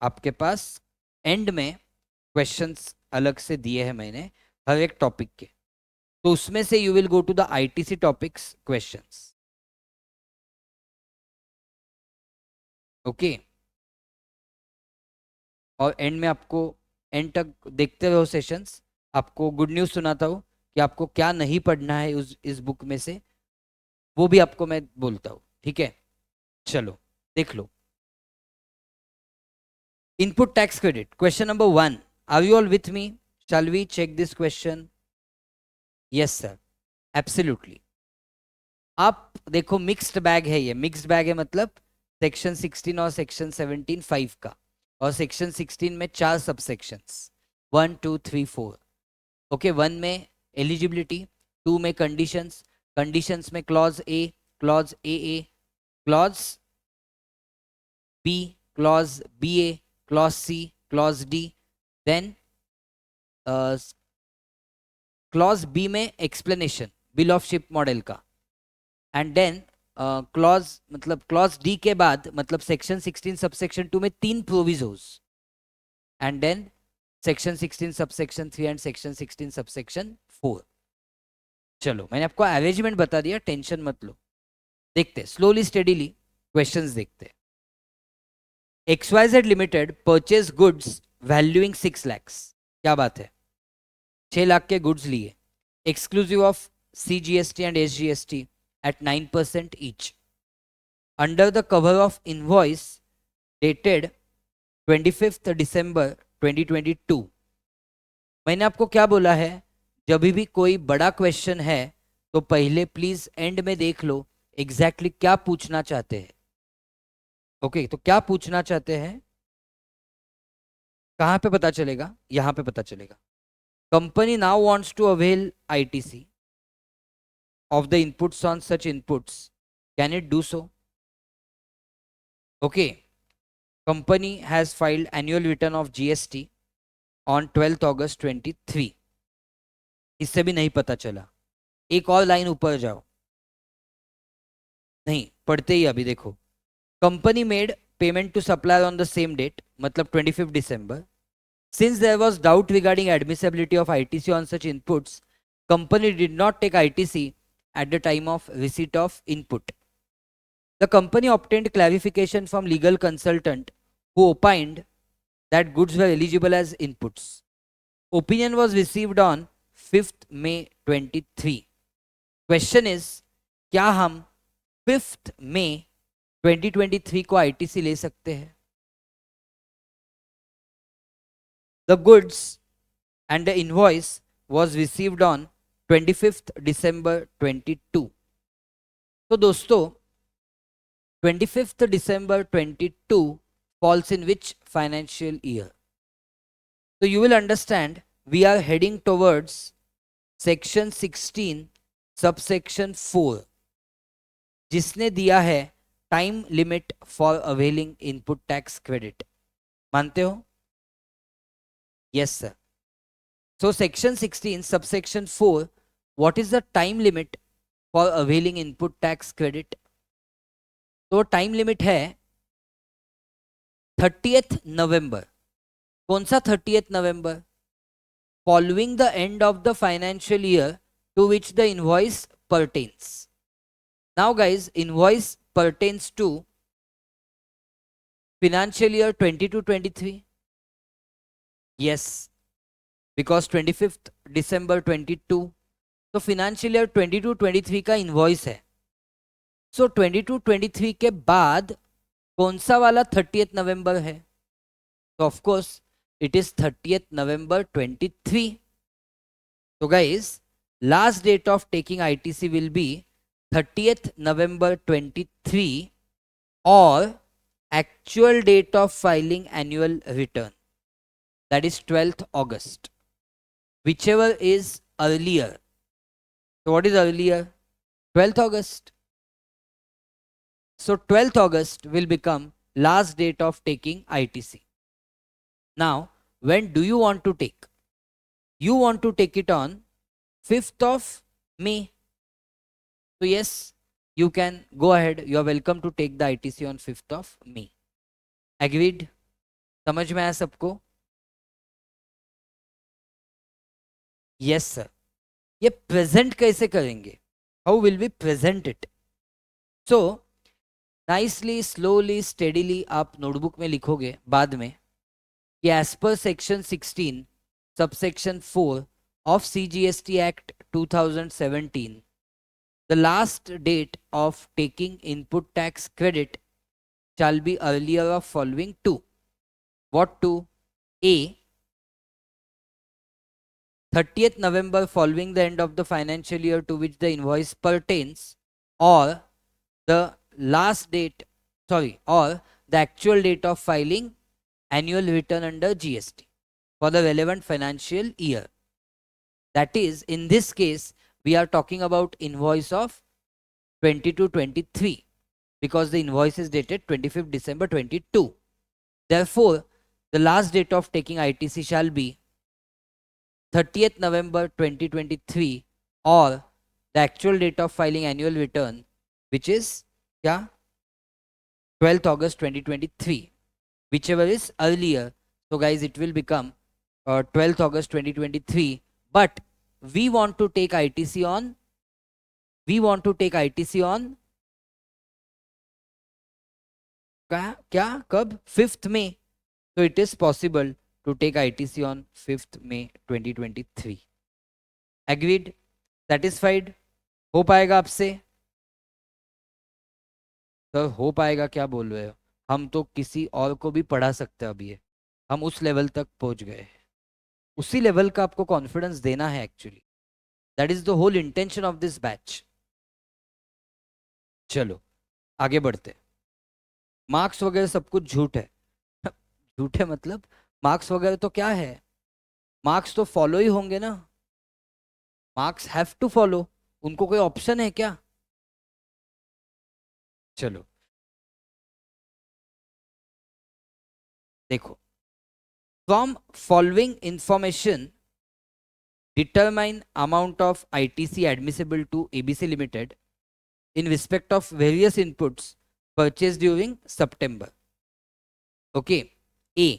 आपके पास एंड में क्वेश्चंस अलग से दिए हैं मैंने हर एक टॉपिक के, तो उसमें से you will go to the ITC topics questions. Okay, और एंड में आपको एंड तक देखते रहो सेशंस. आपको गुड न्यूज़ सुनाता हूँ कि आपको क्या नहीं पढ़ना है इस बुक में से, वो भी आपको मैं बोलता हूँ. ठीक है, चलो देख लो. Input tax credit, question number 1. Are you all with me? Shall we check this question? Yes sir, absolutely. आप देखो मिक्स्ड बैग है, ये मिक्स्ड बैग है मतलब सेक्शन 16 और सेक्शन 17 5 का, और सेक्शन 16 में 4 सब सेक्शंस 1 2 3 4. ओके, 1 में एलिजिबिलिटी, 2 में कंडीशंस, कंडीशंस में clause A, clause A, clause B, clause B A, clause C, clause D. Then clause B में explanation bill of ship model का. एंड देन क्लॉज मतलब क्लॉज डी के बाद मतलब section 16 subsection 2 में 3 provisos. And then section 16 subsection 3 and section 16 subsection 4. चलो मैंने आपको अरेंजमेंट बता दिया, टेंशन मत लो. देखते स्लोली स्टेडीली क्वेश्चंस देखते. XYZ limited purchase goods valuing 6 lakhs. क्या बात है, 6 लाख के गुड्स लिए exclusive of CGST and SGST at 9% each under the cover of invoice dated 25th December 2022. मैंने आपको क्या बोला है, जब भी कोई बड़ा क्वेश्चन है तो पहले प्लीज एंड में देख लो एग्जैक्टली क्या पूछना चाहते हैं. ओके, तो क्या पूछना चाहते हैं कहाँ पे पता चलेगा? यहाँ पे पता चलेगा. Company now wants to avail ITC of the inputs on such inputs. Can it do so? Okay. Company has filed annual return of GST on 12th August 23. इससे भी नहीं पता चला. एक और लाइन ऊपर जाओ. नहीं पढ़ते ही अभी देखो, Company made payment to supplier on the same date, matlab 25th December. Since there was doubt regarding admissibility of ITC on such inputs, company did not take ITC at the time of receipt of input. The company obtained clarification from legal consultant who opined that goods were eligible as inputs. Opinion was received on 5th May 23. Question is, क्या हम 5th May 2023 को ITC ले सकते हैं? The goods and the invoice was received on 25th December 22. तो दोस्तों 25th December 22 falls in which financial year? So you will understand we are heading towards section 16 subsection 4 जिसने दिया है time limit for availing input tax credit. मानते हो? Yes sir. So section 16 subsection 4, what is the time limit for availing input tax credit? तो time limit है 30th November. कौन सा 30th November? Following the end of the financial year to which the invoice pertains. Now guys, invoice pertains to financial year 22-23. Yes, because 25th December 22, तो financial year 22-23 का invoice है. So 22-23 के बाद कौन सा वाला 30th November है? तो of course it is 30th November 23. So guys, last date of taking ITC will be 30th November 23 or actual date of filing annual return, that is 12th August, whichever is earlier. So what is earlier? 12th August. So 12th August will become last date of taking ITC. Now, when do you want to take? You want to take it on 5th of May. So yes, you can go ahead. You are welcome to take the ITC on 5th of May. Agreed? समझ में आया सबको? Yes sir. ये present कैसे करेंगे? How will we present it? So nicely slowly steadily आप notebook में लिखोगे बाद में कि as per section 16 subsection 4 of CGST act 2017 the last date of taking input tax credit shall be earlier of following two. What two? A, 30th November following the end of the financial year to which the invoice pertains, or the last date, or the actual date of filing annual return under GST for the relevant financial year. That is, in this case, we are talking about invoice of 22-23 because the invoice is dated 25th December 22. Therefore, the last date of taking ITC shall be 30th November 2023 or the actual date of filing annual return, which is 12th August 2023, whichever is earlier. So guys, it will become 12th August 2023, but we want to take ITC on क्या कब? 5th May. So it is possible to take ITC on 5th May 2023. Agreed? Satisfied? हो पाएगा आपसे? Sir हो पाएगा क्या बोल रहे हो? हम तो किसी और को भी पढ़ा सकते हैं. अभी हम उस लेवल तक पहुंच गए. उसी लेवल का आपको कॉन्फिडेंस देना है actually. That is the whole intention of this batch. चलो आगे बढ़ते. मार्क्स वगैरह सब कुछ झूठ है. झूठ है मतलब मार्क्स वगैरह तो क्या है? मार्क्स तो फॉलो ही होंगे ना. Marks have to follow. उनको कोई ऑप्शन है क्या? चलो देखो. From following information determine amount of ITC admissible to ABC Limited in respect of various inputs purchase during September. Okay, A.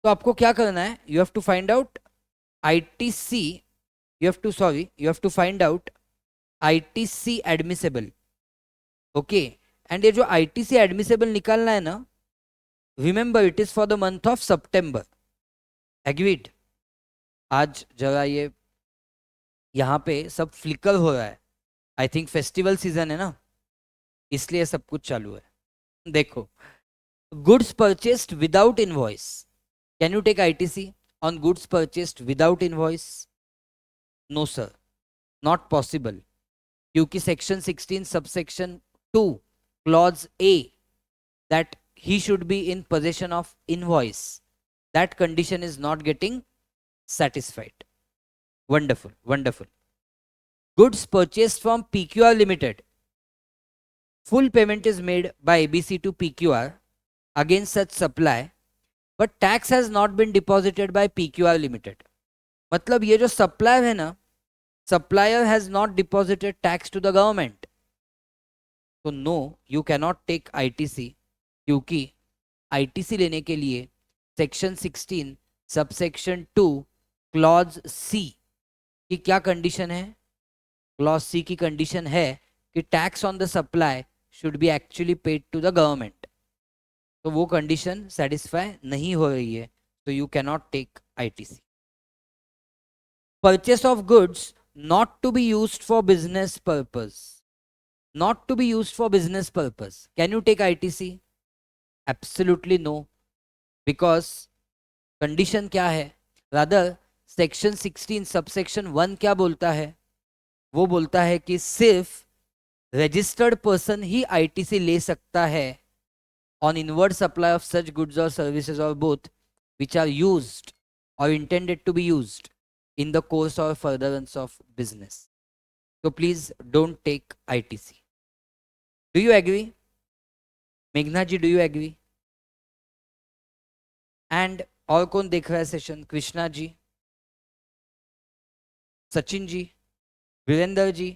तो आपको क्या करना है, you have to find out ITC, you have to find out ITC admissible. Okay, and ये जो ITC admissible निकालना है ना, remember it is for the month of September. Agreed. आज जरा ये यहाँ पे सब फ्लिकर हो रहा है, आई थिंक फेस्टिवल सीजन है ना, इसलिए सब कुछ चालू है. देखो, goods purchased without invoice, can you take ITC on goods purchased without invoice? No sir, not possible, क्योंकि section 16 subsection 2 clause A that he should be in possession of invoice, that condition is not getting satisfied. Wonderful, wonderful. Goods purchased from PQR Limited, full payment is made by ABC to PQR against such supply, but tax has not been deposited by PQR Limited. मतलब ये जो supplier है ना, supplier has not deposited tax to the government. So no, you cannot take ITC, क्योंकि ITC लेने के लिए section 16 subsection 2 clause C की क्या कंडीशन है? क्लॉज सी की कंडीशन है कि tax on the supply should be actually paid to the government. तो वो कंडीशन सेटिस्फाई नहीं हो रही है, तो you cannot take ITC. Purchase of goods not to be used for business purpose, not to be used for business purpose, can you take ITC? Absolutely no, because condition क्या है? Rather section 16 subsection 1 क्या बोलता है? वो बोलता है कि सिर्फ रजिस्टर्ड पर्सन ही ITC ले सकता है on inward supply of such goods और services or both which are used और intended to be used in the course और फर्दरेंस ऑफ बिजनेस. तो please don't take ITC. Do you agree? मेघना ji, do you agree? And और कौन देख रहा है session? Krishna ji, Sachin ji, Virendra ji,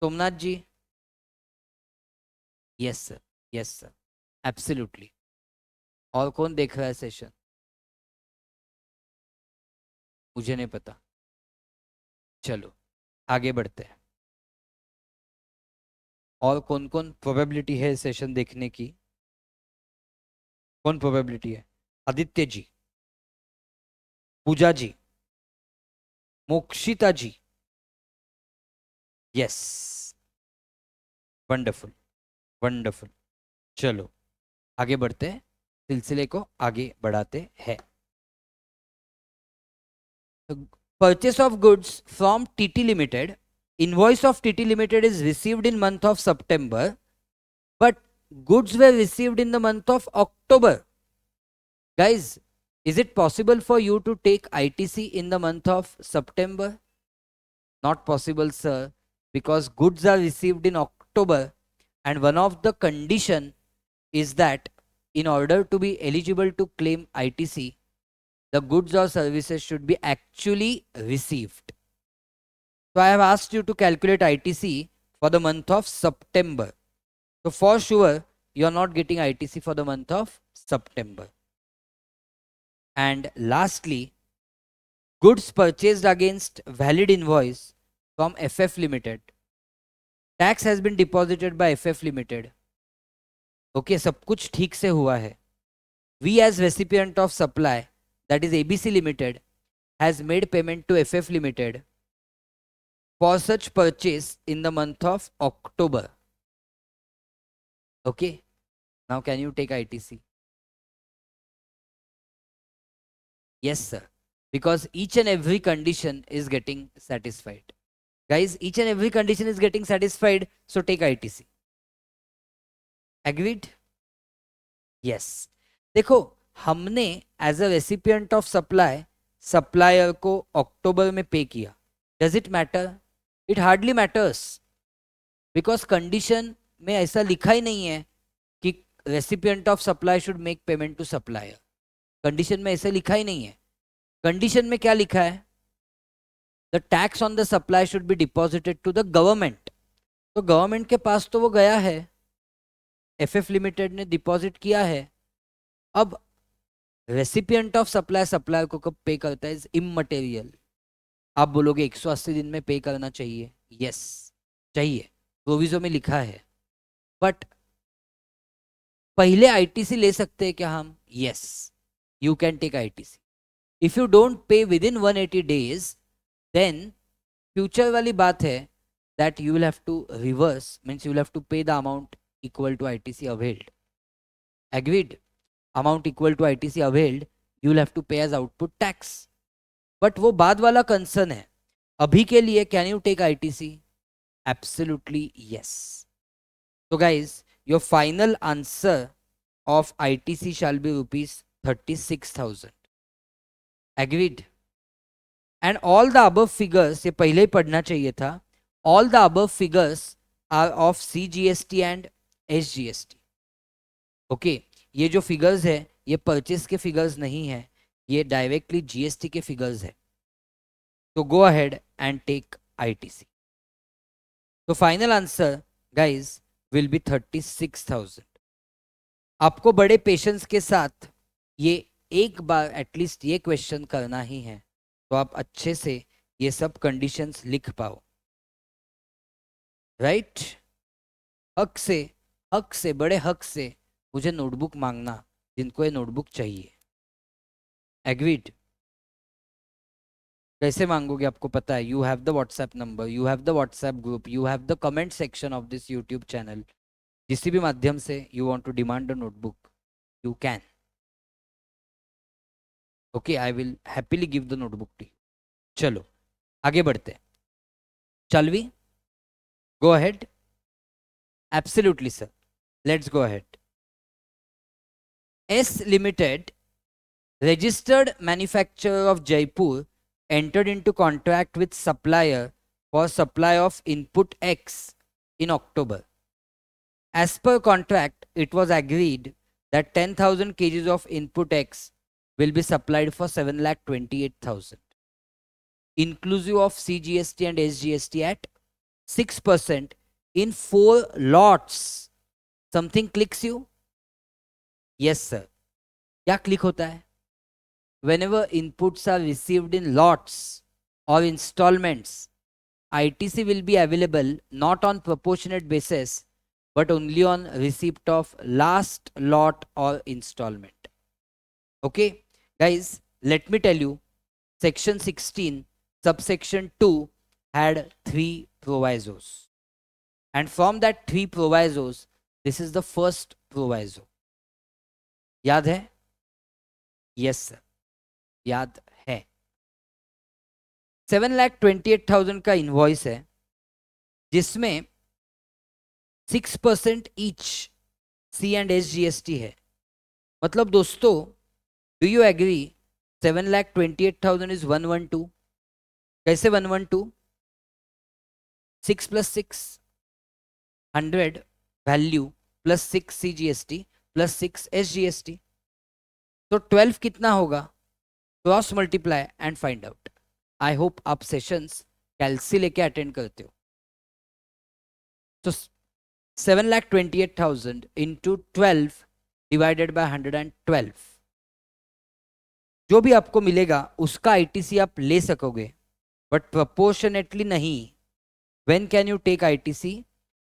Somnath ji. Yes sir, yes sir, absolutely. और कौन देख रहा है सेशन? मुझे नहीं पता. चलो आगे बढ़ते हैं. और कौन कौन प्रोबेबिलिटी है सेशन देखने की? कौन प्रोबेबिलिटी है? Aditya ji, Pooja ji, Mokshita ji. Yes, wonderful, wonderful. चलो आगे बढ़ते हैं, सिलसिले को आगे बढ़ाते हैं. Purchase of goods from TT Limited, invoice of TT Limited is received in month of September, but goods were received in the month of October. Guys, is it possible for you to take ITC in the month of September? Not possible, sir, because goods are received in October, and one of the condition is that in order to be eligible to claim ITC, the goods or services should be actually received. So I have asked you to calculate ITC for the month of September. So for sure, you are not getting ITC for the month of September. And lastly, goods purchased against valid invoice from FF Limited. Tax has been deposited by FF Limited. Okay, सब कुछ ठीक से हुआ है. We as recipient of supply, that is ABC Limited, has made payment to FF Limited for such purchase in the month of October. Okay, now can you take ITC? Yes sir, because each and every condition is getting satisfied. Guys, each and every condition is getting satisfied, so take ITC. Agreed? Yes. देखो, हमने as a recipient of supply supplier को अक्टूबर में pay किया. Does it matter? It hardly matters, because condition में ऐसा लिखा ही नहीं है कि recipient of supply should make payment to supplier. Condition में ऐसा लिखा ही नहीं है. कंडीशन में क्या लिखा है? The tax on the supply should be deposited to the government. तो गवर्नमेंट के पास तो वो गया है, एफएफ लिमिटेड ने डिपॉजिट किया है। अब रेसिपिएंट ऑफ सप्लाई सप्लायर को कब पे करता है इज इममटेरियल। आप बोलोगे 180 दिन में पे करना चाहिए, यस चाहिए, प्रोविजो में लिखा है। बट पहले आईटीसी ले सकते हैं क्या हम? Yes, you can take ITC. If you don't pay within 180 days, then future वाली बात है that you will have to reverse, means you will have to pay the amount equal to ITC availed. Agreed? Amount equal to ITC availed you will have to pay as output tax. But वो बाद वाला concern है। अभी के लिए can you take ITC? Absolutely yes. So guys, your final answer of ITC shall be rupees 36,000. Agreed? And all the above figures, ये पहले ही पढ़ना चाहिए था, all the above figures are of CGST and SGST. Okay, ये जो figures है ये purchase के फिगर्स नहीं है, ये डायरेक्टली जीएसटी के फिगर्स है। तो go ahead and take ITC. तो final answer guys will be 36,000। आपको बड़े पेशेंस के साथ ये एक बार एटलीस्ट ये क्वेश्चन करना ही है, तो आप अच्छे से ये सब कंडीशंस लिख पाओ। राइट? हक से बड़े हक से मुझे नोटबुक मांगना जिनको ये नोटबुक चाहिए। एग्रीड? कैसे मांगोगे आपको पता है, you have the WhatsApp number, you have the WhatsApp group, you have the comment section of this YouTube channel. किसी भी माध्यम से you want to demand a notebook, you can. Okay, I will happily give the notebook to you. चलो आगे बढ़ते हैं। Shall we go ahead? Absolutely sir, let's go ahead. S limited, registered manufacturer of Jaipur, entered into contract with supplier for supply of input X in October. As per contract, it was agreed that 10,000 kgs of input X will be supplied for 7,28,000, inclusive of CGST and SGST at 6% in 4 lots. Something clicks you? Yes sir. क्या click होता है? Whenever inputs are received in lots or installments, ITC will be available not on proportionate basis but only on receipt of last lot or installment. Okay guys, let me tell you, section 16 subsection 2 had 3 provisos, and from that 3 provisos this is the first proviso. याद है? Yes sir, याद है। 7,28,000 का invoice है जिसमें 6% each C and S GST है। मतलब दोस्तों, डू यू एग्री 7,28,000 इज 112? कैसे 112? 6 + 6 100 value plus 6 C GST plus 6 S GST, तो 12 कितना होगा? Cross multiply and find out. I hope आप सेशंस कैलसी लेके अटेंड करते हो। तो 7,28,000 इंटू 12 डिवाइडेड बाय 112, जो भी आपको मिलेगा उसका आईटीसी आप ले सकोगे, बट प्रोपोर्शनेटली नहीं। When can you take ITC?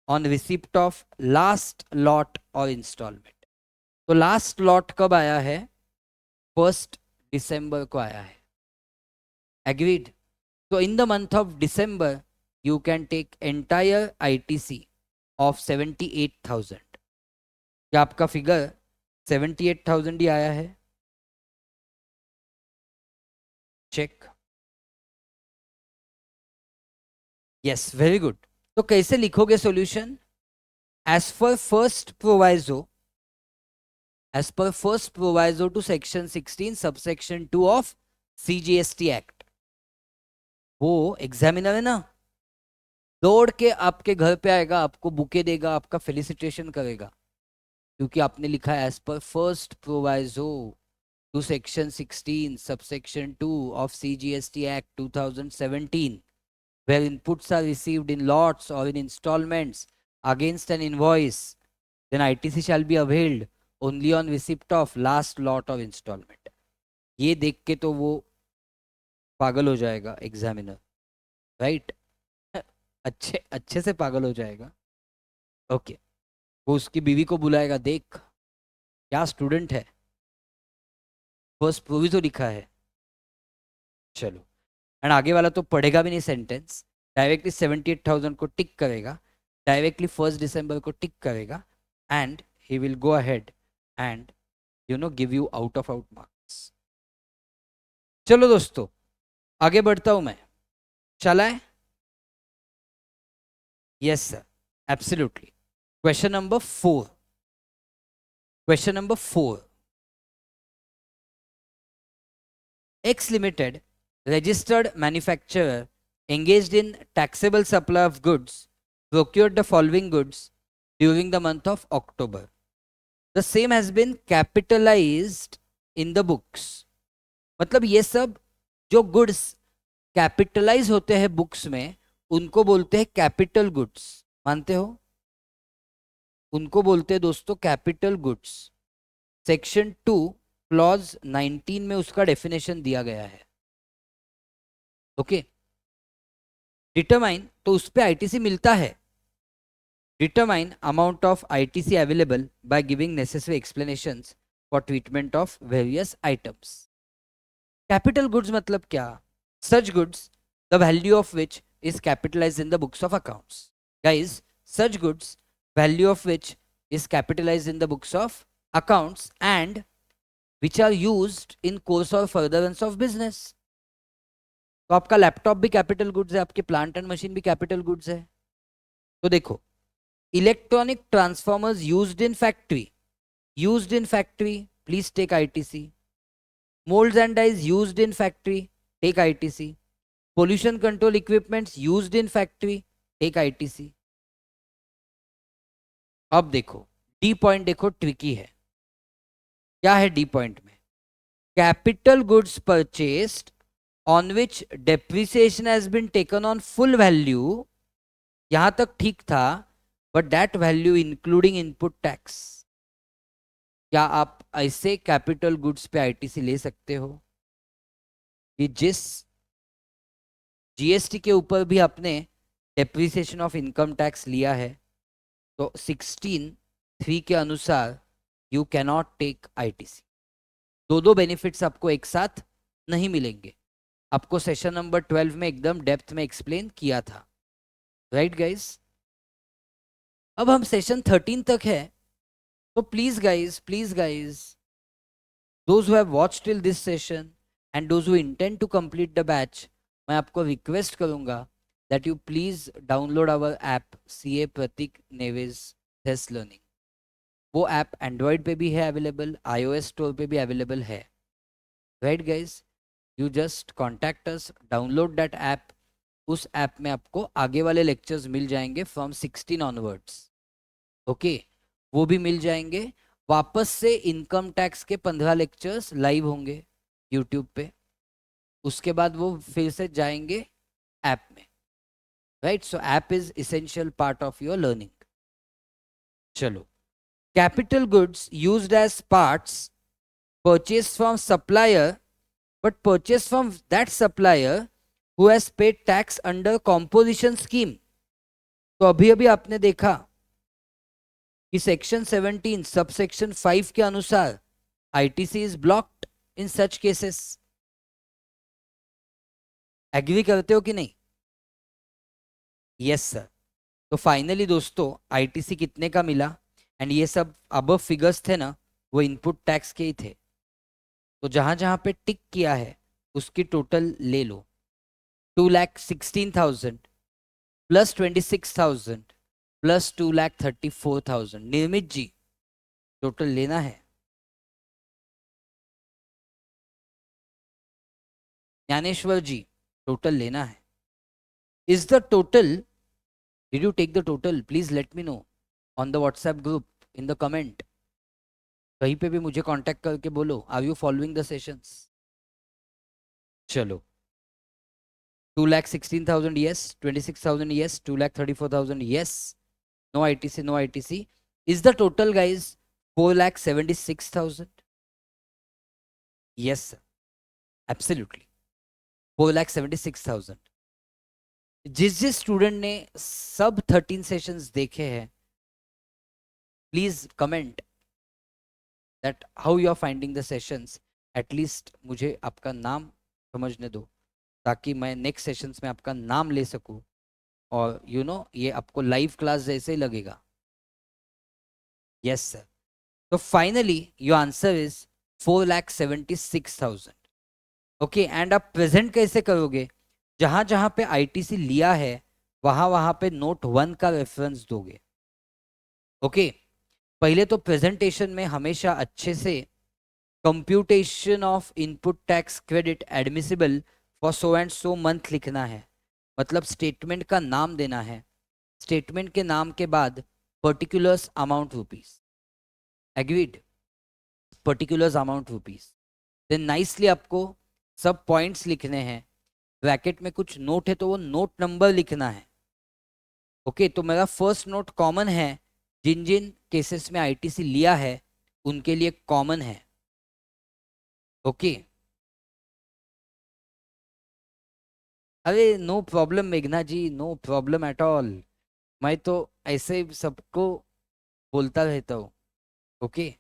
On receipt of last lot और इंस्टॉलमेंट। तो लास्ट लॉट कब आया है? 1 दिसंबर को आया है। Agreed? So in the month of December, you can take entire ITC of 78,000. क्या आपका फिगर 78,000 ही आया है? चेक। Yes, very good. तो कैसे लिखोगे solution? As per first proviso to section 16 subsection 2 of CGST act. वो एग्जामिनर है ना, दौड़ के आपके घर पे आएगा, आपको बुके देगा, आपका फेलिसिटेशन करेगा, क्योंकि आपने लिखा है as per first proviso to section 16 subsection 2 of CGST act 2017, where inputs are received in lots or in installments against an invoice then ITC shall be availed only on receipt of last lot of installment. ये देख के तो वो पागल हो जाएगा examiner, right? अच्छे अच्छे से पागल हो जाएगा। ओके, वो उसकी बीवी को बुलाएगा, देख क्या स्टूडेंट है, फर्स्ट प्रोविजो लिखा है। चलो, एंड आगे वाला तो पढ़ेगा भी नहीं सेंटेंस, डायरेक्टली 78,000 को टिक करेगा, डायरेक्टली 1 दिसंबर को टिक करेगा, and he will go ahead and give you out of out marks. चलो दोस्तों, आगे बढ़ता हूं मैं, चला है? Yes sir, absolutely. Question number 4, question number 4, X Limited, registered manufacturer engaged in taxable supply of goods, procured the following goods during the month of October. The same has been capitalized in the books. मतलब ये सब जो goods capitalise होते हैं books में, उनको बोलते हैं कैपिटल गुड्स। मानते हो? उनको बोलते हैं दोस्तों कैपिटल गुड्स। सेक्शन 2 क्लॉज 19 में उसका डेफिनेशन दिया गया है। ओके, डिटरमाइन, तो उस पे आईटीसी मिलता है। Determine amount of ITC available by giving necessary explanations for treatment of various items. Capital goods मतलब क्या? Such goods the value of which is capitalized in the books of accounts. Guys, such goods value of which is capitalized in the books of accounts and which are used in course of furtherance of business. तो आपका laptop भी capital goods है, आपके plant and machine भी capital goods है। तो देखो, electronic transformers used in factory, please take ITC. Moulds and dies used in factory, take ITC. Pollution control equipments used in factory, take ITC. अब देखो D point, देखो tricky है। क्या है डी पॉइंट में? Capital goods purchased on which depreciation has been taken on full value, यहां तक ठीक था, but that value including input tax। क्या आप ऐसे कैपिटल गुड्स पे आईटीसी ले सकते हो कि जिस जीएसटी के ऊपर भी आपने डेप्रिसिएशन ऑफ इनकम टैक्स लिया है? तो 16(3) के अनुसार यू कैनॉट टेक आईटीसी। दो बेनिफिट्स आपको एक साथ नहीं मिलेंगे। आपको सेशन नंबर 12 में एकदम डेप्थ में एक्सप्लेन किया था, राइट गाइस? अब हम सेशन 13 तक है, तो please guys, those who have watched till this session and those who intend to complete the batch, मैं आपको रिक्वेस्ट करूंगा that you please download our app CA Prateek नेवेज टेस्ट लर्निंग। वो ऐप एंड्रॉयड पे भी है अवेलेबल, iOS स्टोर पे भी अवेलेबल है, right guys? You just contact us, download that app। उस ऐप में आपको आगे वाले लेक्चर्स मिल जाएंगे फ्रॉम 16 ऑनवर्ड्स। ओके, वो भी मिल जाएंगे। वापस से इनकम टैक्स के 15 लेक्चर्स लाइव होंगे यूट्यूब पे, उसके बाद वो फिर से जाएंगे ऐप में, राइट? So app is essential part of your learning. चलो, capital goods used as parts purchased from supplier but purchased from that supplier who has paid tax under composition scheme। तो अभी अभी आपने देखा कि सेक्शन 17 सबसेक्शन 5 के अनुसार ITC is blocked in such cases. Agree करते हो कि नहीं? Yes sir. तो फाइनली दोस्तों आईटीसी कितने का मिला? एंड ये सब अब फिगर्स थे ना, वो इनपुट टैक्स के ही थे। तो जहां जहां पे टिक किया है उसकी टोटल ले लो। 2,16,000 प्लस 26,000 प्लस 2,34,000। निर्मित जी, टोटल लेना है। ज्ञानेश्वर जी, टोटल लेना है। Is the total, did you take the total? Please let me know on the WhatsApp group, in the comment, कहीं पे भी मुझे कांटेक्ट करके बोलो, are you following the sessions? चलो, 2,16,000 yes, 26,000 yes, 2,34,000 yes, no ITC, no ITC. Is the total, guys, 4,76,000? Yes, sir. Absolutely. 4,76,000. जिस जिस student ने सब 13 सेशंस देखे हैं, please comment that how you are finding the sessions. At least मुझे आपका नाम समझने दो, ताकि मैं नेक्स्ट सेशंस में आपका नाम ले सकूं, और ये आपको लाइव क्लास जैसे ही लगेगा. Yes sir. तो finally your answer is 4,76,000. Okay, and आप प्रेजेंट कैसे करोगे? जहां जहां पे आईटीसी लिया है वहां वहां पे नोट 1 का रेफरेंस दोगे. ओके, पहले तो प्रेजेंटेशन में हमेशा अच्छे से computation of input tax credit admissible for so and so month लिखना है. मतलब स्टेटमेंट का नाम देना है. स्टेटमेंट के नाम के बाद particulars amount rupees. Agreed? Particulars amount rupees. Then nicely आपको सब पॉइंट्स लिखने हैं. ब्रैकेट में कुछ नोट है तो वो नोट नंबर लिखना है. ओके, तो मेरा फर्स्ट नोट कॉमन है. जिन जिन केसेस में आईटीसी लिया है उनके लिए कॉमन है. ओके, अरे नो प्रॉब्लम मेघना जी, नो प्रॉब्लम एट ऑल. मैं तो ऐसे ही सबको बोलता रहता हूँ. ओके,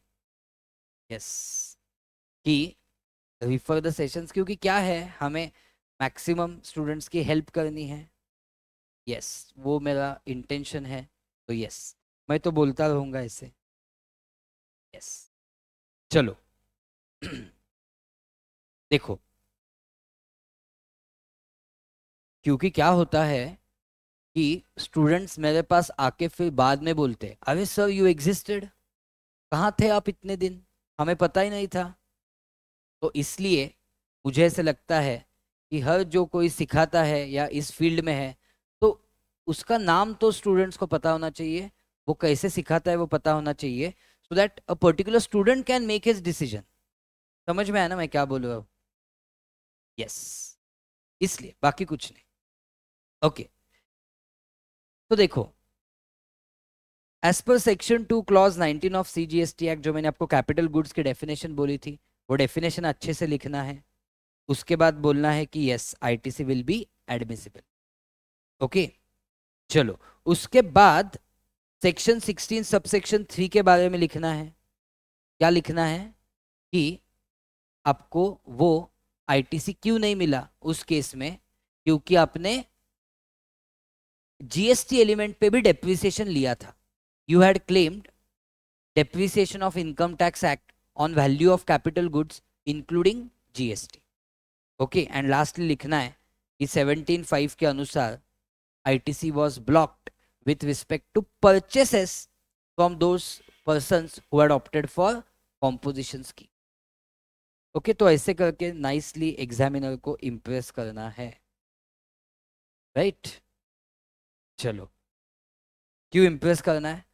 यस, कि रिफर द सेशंस, क्योंकि क्या है, हमें मैक्सिमम स्टूडेंट्स की हेल्प करनी है. यस, वो मेरा इंटेंशन है. तो यस, मैं तो बोलता रहूँगा ऐसे. यस, चलो. देखो, क्योंकि क्या होता है कि स्टूडेंट्स मेरे पास आके फिर बाद में बोलते, अरे सर यू एग्जिस्टेड, कहाँ थे आप इतने दिन, हमें पता ही नहीं था. तो इसलिए मुझे ऐसे लगता है कि हर जो कोई सिखाता है या इस फील्ड में है, तो उसका नाम तो स्टूडेंट्स को पता होना चाहिए, वो कैसे सिखाता है वो पता होना चाहिए, so that a particular student can make his decision. समझ में आया ना मैं क्या बोल रहा हूँ? यस, इसलिए बाकी कुछ नहीं. ओके, तो देखो, as per section 2 clause 19 of CGST act, जो मैंने आपको कैपिटल गुड्स की डेफिनेशन बोली थी, वो डेफिनेशन अच्छे से लिखना है. उसके बाद बोलना है कि yes, ITC will be admissible. Okay, चलो. उसके बाद सेक्शन 16 सबसेक्शन 3 के बारे में लिखना है. क्या लिखना है? कि आपको वो आईटीसी क्यों नहीं मिला उस केस में, क्योंकि आपने जीएसटी एलिमेंट पे भी डेप्रिसिएशन लिया था. You had claimed depreciation of income tax act on value of capital goods including GST. Okay, and lastly लिखना है कि 17(5) के अनुसार ITC was blocked with respect to purchases from those persons who had opted for composition scheme. Okay, तो ऐसे करके nicely examiner को impress करना है. राइट? चलो, क्यों इम्प्रेस करना है?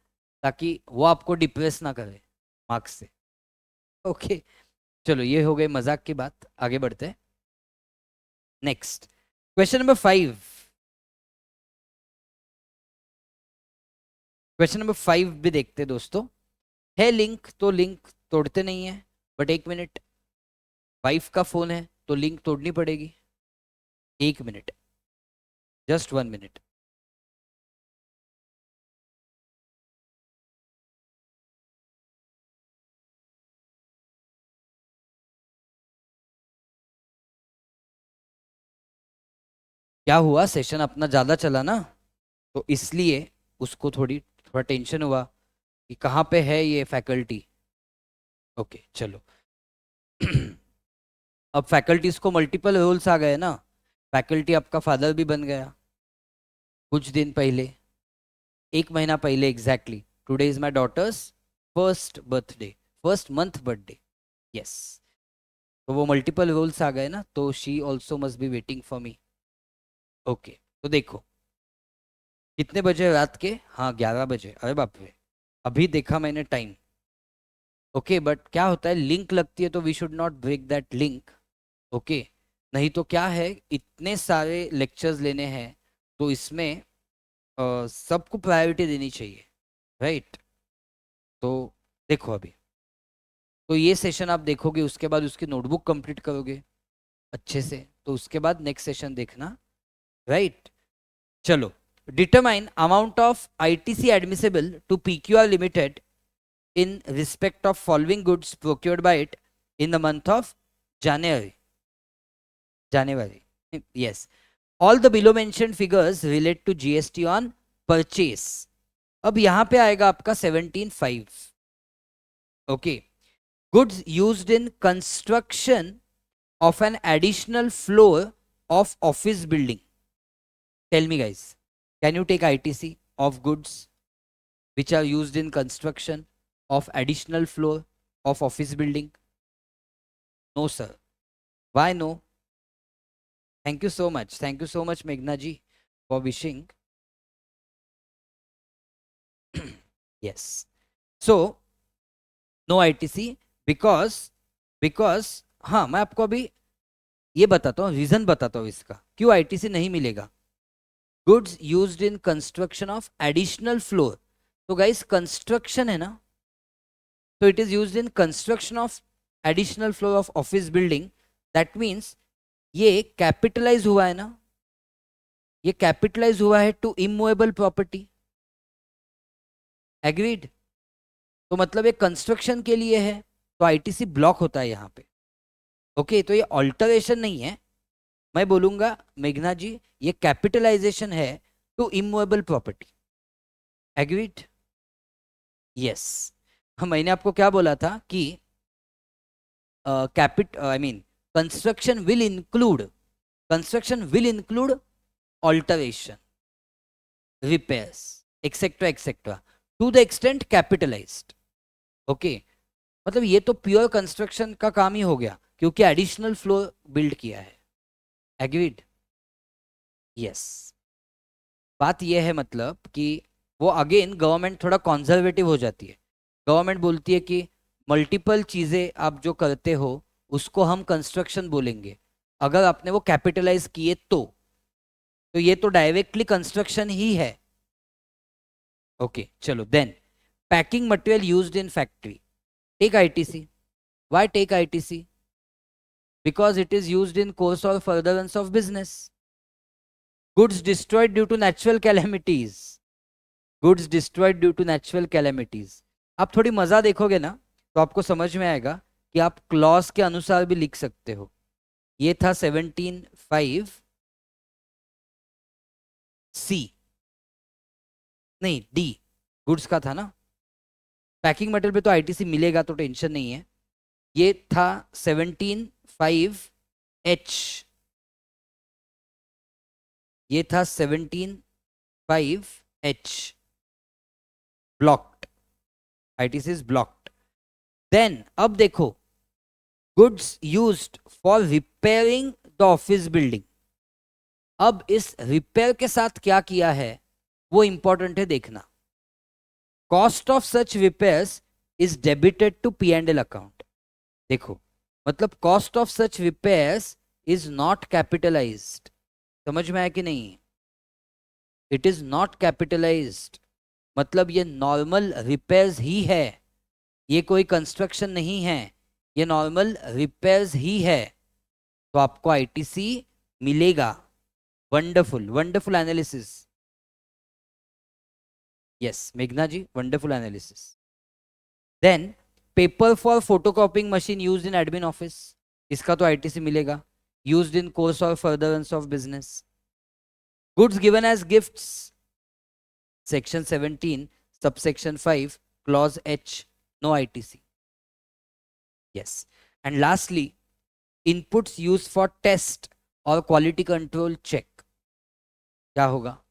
ताकि वो आपको डिप्रेस ना करे मार्क्स से. ओके, चलो, ये हो गई मजाक की बात. आगे बढ़ते हैं. Next, question number 5. Question number 5 भी देखते हैं दोस्तों. है लिंक तो लिंक तोड़ते नहीं है, बट एक मिनट, वाइफ का फोन है तो लिंक तोड़नी पड़ेगी. एक मिनट, जस्ट 1 मिनट. क्या हुआ, सेशन अपना ज़्यादा चला ना, तो इसलिए उसको थोड़ा टेंशन हुआ कि कहाँ पे है ये फैकल्टी. ओके, चलो. अब फैकल्टीज को मल्टीपल रोल्स आ गए ना. फैकल्टी आपका फादर भी बन गया कुछ दिन पहले, एक महीना पहले exactly. Today is my daughter's first birthday, first month birthday. Yes, तो वो मल्टीपल रोल्स आ गए ना, तो she also must be waiting for me. Okay, तो देखो, कितने बजे रात के? हाँ, 11 बजे. अरे बाप रे, अभी देखा मैंने टाइम. ओके, बट क्या होता है, लिंक लगती है तो we should not break that link. Okay, नहीं तो क्या है, इतने सारे लेक्चर्स लेने हैं, तो इसमें सबको प्रायोरिटी देनी चाहिए. राइट? तो देखो अभी, तो ये सेशन आप देखोगे, उसके बाद उसकी नोटबुक कंप्लीट करोगे अच्छे से, तो उसके बाद नेक्स्ट सेशन देखना, राइट? चलो, determine amount of ITC admissible to PQR limited in respect of following goods procured by it in the month of January. Yes. All the below mentioned figures relate to GST on purchase. अब यहां पे आएगा आपका 17.5. Okay. Goods used in construction of an additional floor of office building. Tell me guys, can you take ITC of goods which are used in construction of additional floor of office building? No sir. Why no? Thank you so much. Thank you so much, Meghna ji, for wishing. Yes. So, no ITC because हाँ, मैं आपको अभी ये बताता हूँ, reason बताता हूँ इसका क्यों ITC नहीं मिलेगा. Goods used in construction of additional floor. तो गाइस कंस्ट्रक्शन है ना, तो it is used in construction of additional floor of office building. That means ये कैपिटलाइज हुआ है ना, ये कैपिटलाइज हुआ है टू इमूवेबल प्रॉपर्टी. एग्रीड? तो मतलब ये कंस्ट्रक्शन के लिए है, तो आईटीसी ब्लॉक होता है यहाँ पे. ओके, तो ये ऑल्टरेशन नहीं है, मैं बोलूंगा मेघना जी ये कैपिटलाइजेशन है to immovable property. Agreed? Yes. मैंने आपको क्या बोला था कि construction will include alteration, repairs, etc. to the extent capitalized. ओके, मतलब ये तो प्योर कंस्ट्रक्शन का काम ही हो गया क्योंकि एडिशनल फ्लोर बिल्ड किया है. एग्रीड? यस. बात ये है मतलब कि वो अगेन गवर्नमेंट थोड़ा कॉन्जर्वेटिव हो जाती है. गवर्नमेंट बोलती है कि मल्टीपल चीजें आप जो करते हो उसको हम कंस्ट्रक्शन बोलेंगे, अगर आपने वो कैपिटलाइज किए तो ये तो डायरेक्टली कंस्ट्रक्शन ही है. ओके, चलो then packing material used in factory. Take ITC. Why take ITC? Because it is used in course और furtherance of business. Goods destroyed due to natural calamities. Goods destroyed due to natural calamities. आप थोड़ी मजा देखोगे ना तो आपको समझ में आएगा कि आप क्लॉज के अनुसार भी लिख सकते हो. ये था 17.5 सी, नहीं डी, गुड्स का था ना. पैकिंग मटेरियल पे तो आईटीसी मिलेगा, तो टेंशन नहीं है. ये था 17.5 एच, ये था 17.5 H. Blocked, ITC is blocked. Then अब देखो, goods used for repairing the office building. अब इस रिपेयर के साथ क्या किया है वो इंपॉर्टेंट है देखना. Cost of such repairs is debited to P&L account. देखो, मतलब cost of such repairs is not capitalized. समझ में आया कि नहीं? इट इज नॉट कैपिटलाइज्ड, मतलब ये नॉर्मल रिपेयर्स ही है, ये कोई कंस्ट्रक्शन नहीं है, ये नॉर्मल रिपेयर्स ही है. तो आपको आईटीसी मिलेगा. Wonderful, wonderful analysis. यस मेघना ji, wonderful analysis. Then paper for photocopying machine used in admin office. इसका तो आईटीसी मिलेगा. यूज्ड इन कोर्स और furtherance of business. Goods given as gifts, section 17 subsection 5 clause H, no ITC. Yes. And lastly, inputs used for test और quality control check. क्या होगा?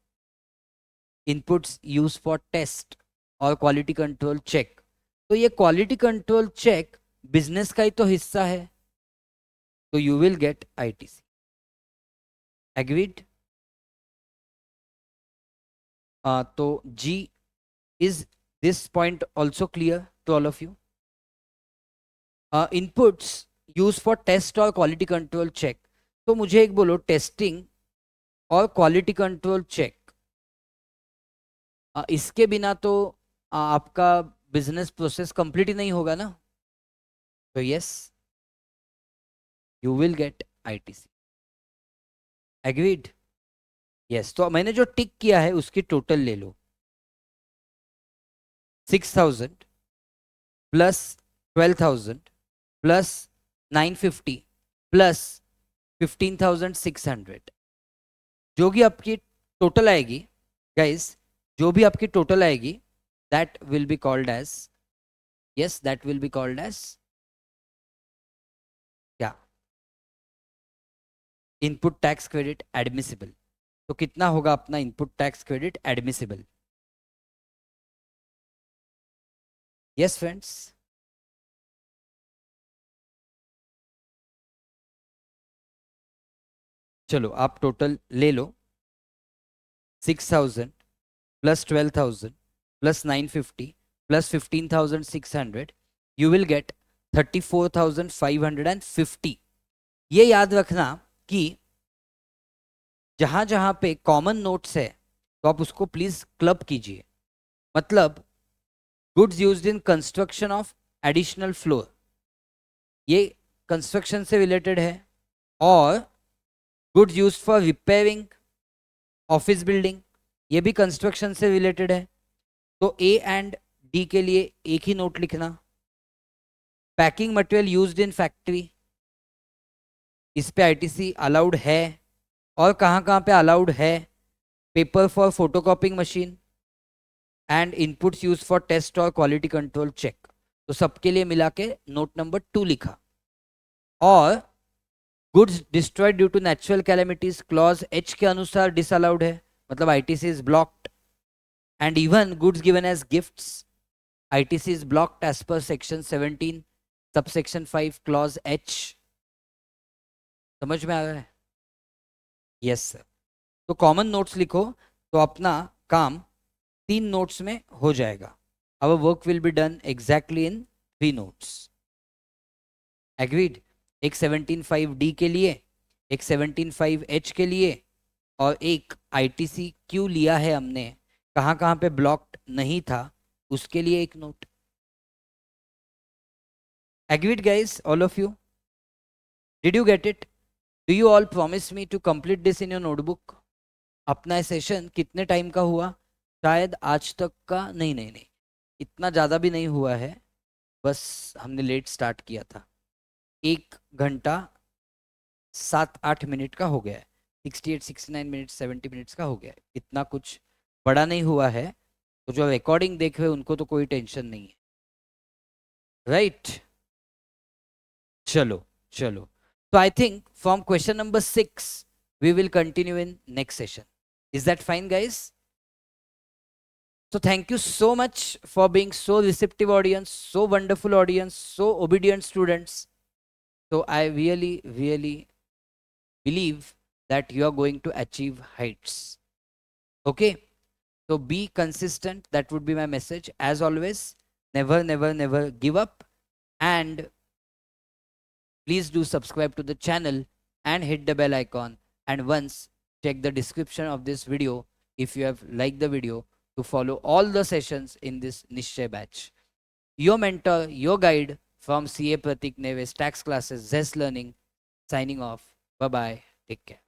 Inputs use for test और quality control check. तो ये quality control check business का ही तो हिस्सा है, तो you will get ITC. Agreed? तो जी, is this point also clear to all of you? Inputs use for test और क्वालिटी कंट्रोल चेक. तो मुझे एक बोलो, टेस्टिंग और क्वालिटी कंट्रोल चेक, इसके बिना तो आपका बिजनेस प्रोसेस कंप्लीट ही नहीं होगा ना, तो yes you will get ITC. Agreed? Yes. तो मैंने जो टिक किया है उसकी टोटल ले लो, 6000 प्लस 12000 प्लस 950 प्लस 15600, जो भी आपकी टोटल आएगी गाइस, जो भी आपकी टोटल आएगी, that will be called as, yes that will be called as क्या, इनपुट टैक्स क्रेडिट एडमिसिबल। तो कितना होगा अपना input tax credit admissible? Yes friends, चलो आप टोटल ले लो, 6000 plus 12,000 plus 950 plus 15,600, you will get 34,550। ये याद रखना कि जहां जहां पे कॉमन नोट्स है तो आप उसको प्लीज क्लब कीजिए। मतलब goods used in construction of additional floor, ये कंस्ट्रक्शन से रिलेटेड है, और goods used for repairing office building, ये भी कंस्ट्रक्शन से रिलेटेड है। तो ए एंड डी के लिए एक ही नोट लिखना। Packing material used in factory, इस पे आईटीसी अलाउड है, और कहाँ कहाँ पे अलाउड है, paper for photocopying machine and inputs use for test और क्वालिटी कंट्रोल चेक, तो सबके लिए मिला के नोट नंबर 2 लिखा। और goods destroyed due to natural calamities clause H के अनुसार डिसअलाउड है, मतलब ITC is blocked. And even goods given as gifts, ITC is blocked as per section 17 subsection 5 clause H। समझ में आ रहा है? Yes sir. तो कॉमन नोट्स लिखो, तो अपना काम 3 नोट्स में हो जाएगा। Our work will be done exactly in 3 notes. Agreed? एक 17.5D के लिए, एक 17.5H के लिए, और एक ITC क्यों लिया है हमने, कहाँ कहाँ पे ब्लॉक्ड नहीं था, उसके लिए एक note. Agreed guys, all of you? Did you get it? Do you all promise me to complete this in your notebook? अपना सेशन कितने टाइम का हुआ? शायद आज तक का नहीं नहीं नहीं, इतना ज़्यादा भी नहीं हुआ है, बस हमने लेट स्टार्ट किया था। 1 घंटा 7-8 मिनट का हो गया है, 68 69 मिनट 70 मिनट्स का हो गया है, इतना कुछ बड़ा नहीं हुआ है। तो जो रिकॉर्डिंग देख रहे हैं उनको तो कोई टेंशन नहीं है, राइट? चलो चलो, so I think from question number 6 we will continue in next session. Is that fine guys? So thank you so much for being so receptive audience, so wonderful audience, so obedient students. So I really believe that you are going to achieve heights. Okay, so be consistent, that would be my message. As always, never give up, and please do subscribe to the channel and hit the bell icon, and once check the description of this video if you have liked the video, to follow all the sessions in this Nishchay batch. Your mentor, your guide from CA Pratik Neves Tax Classes, Zest Learning, signing off. Bye bye. Take care.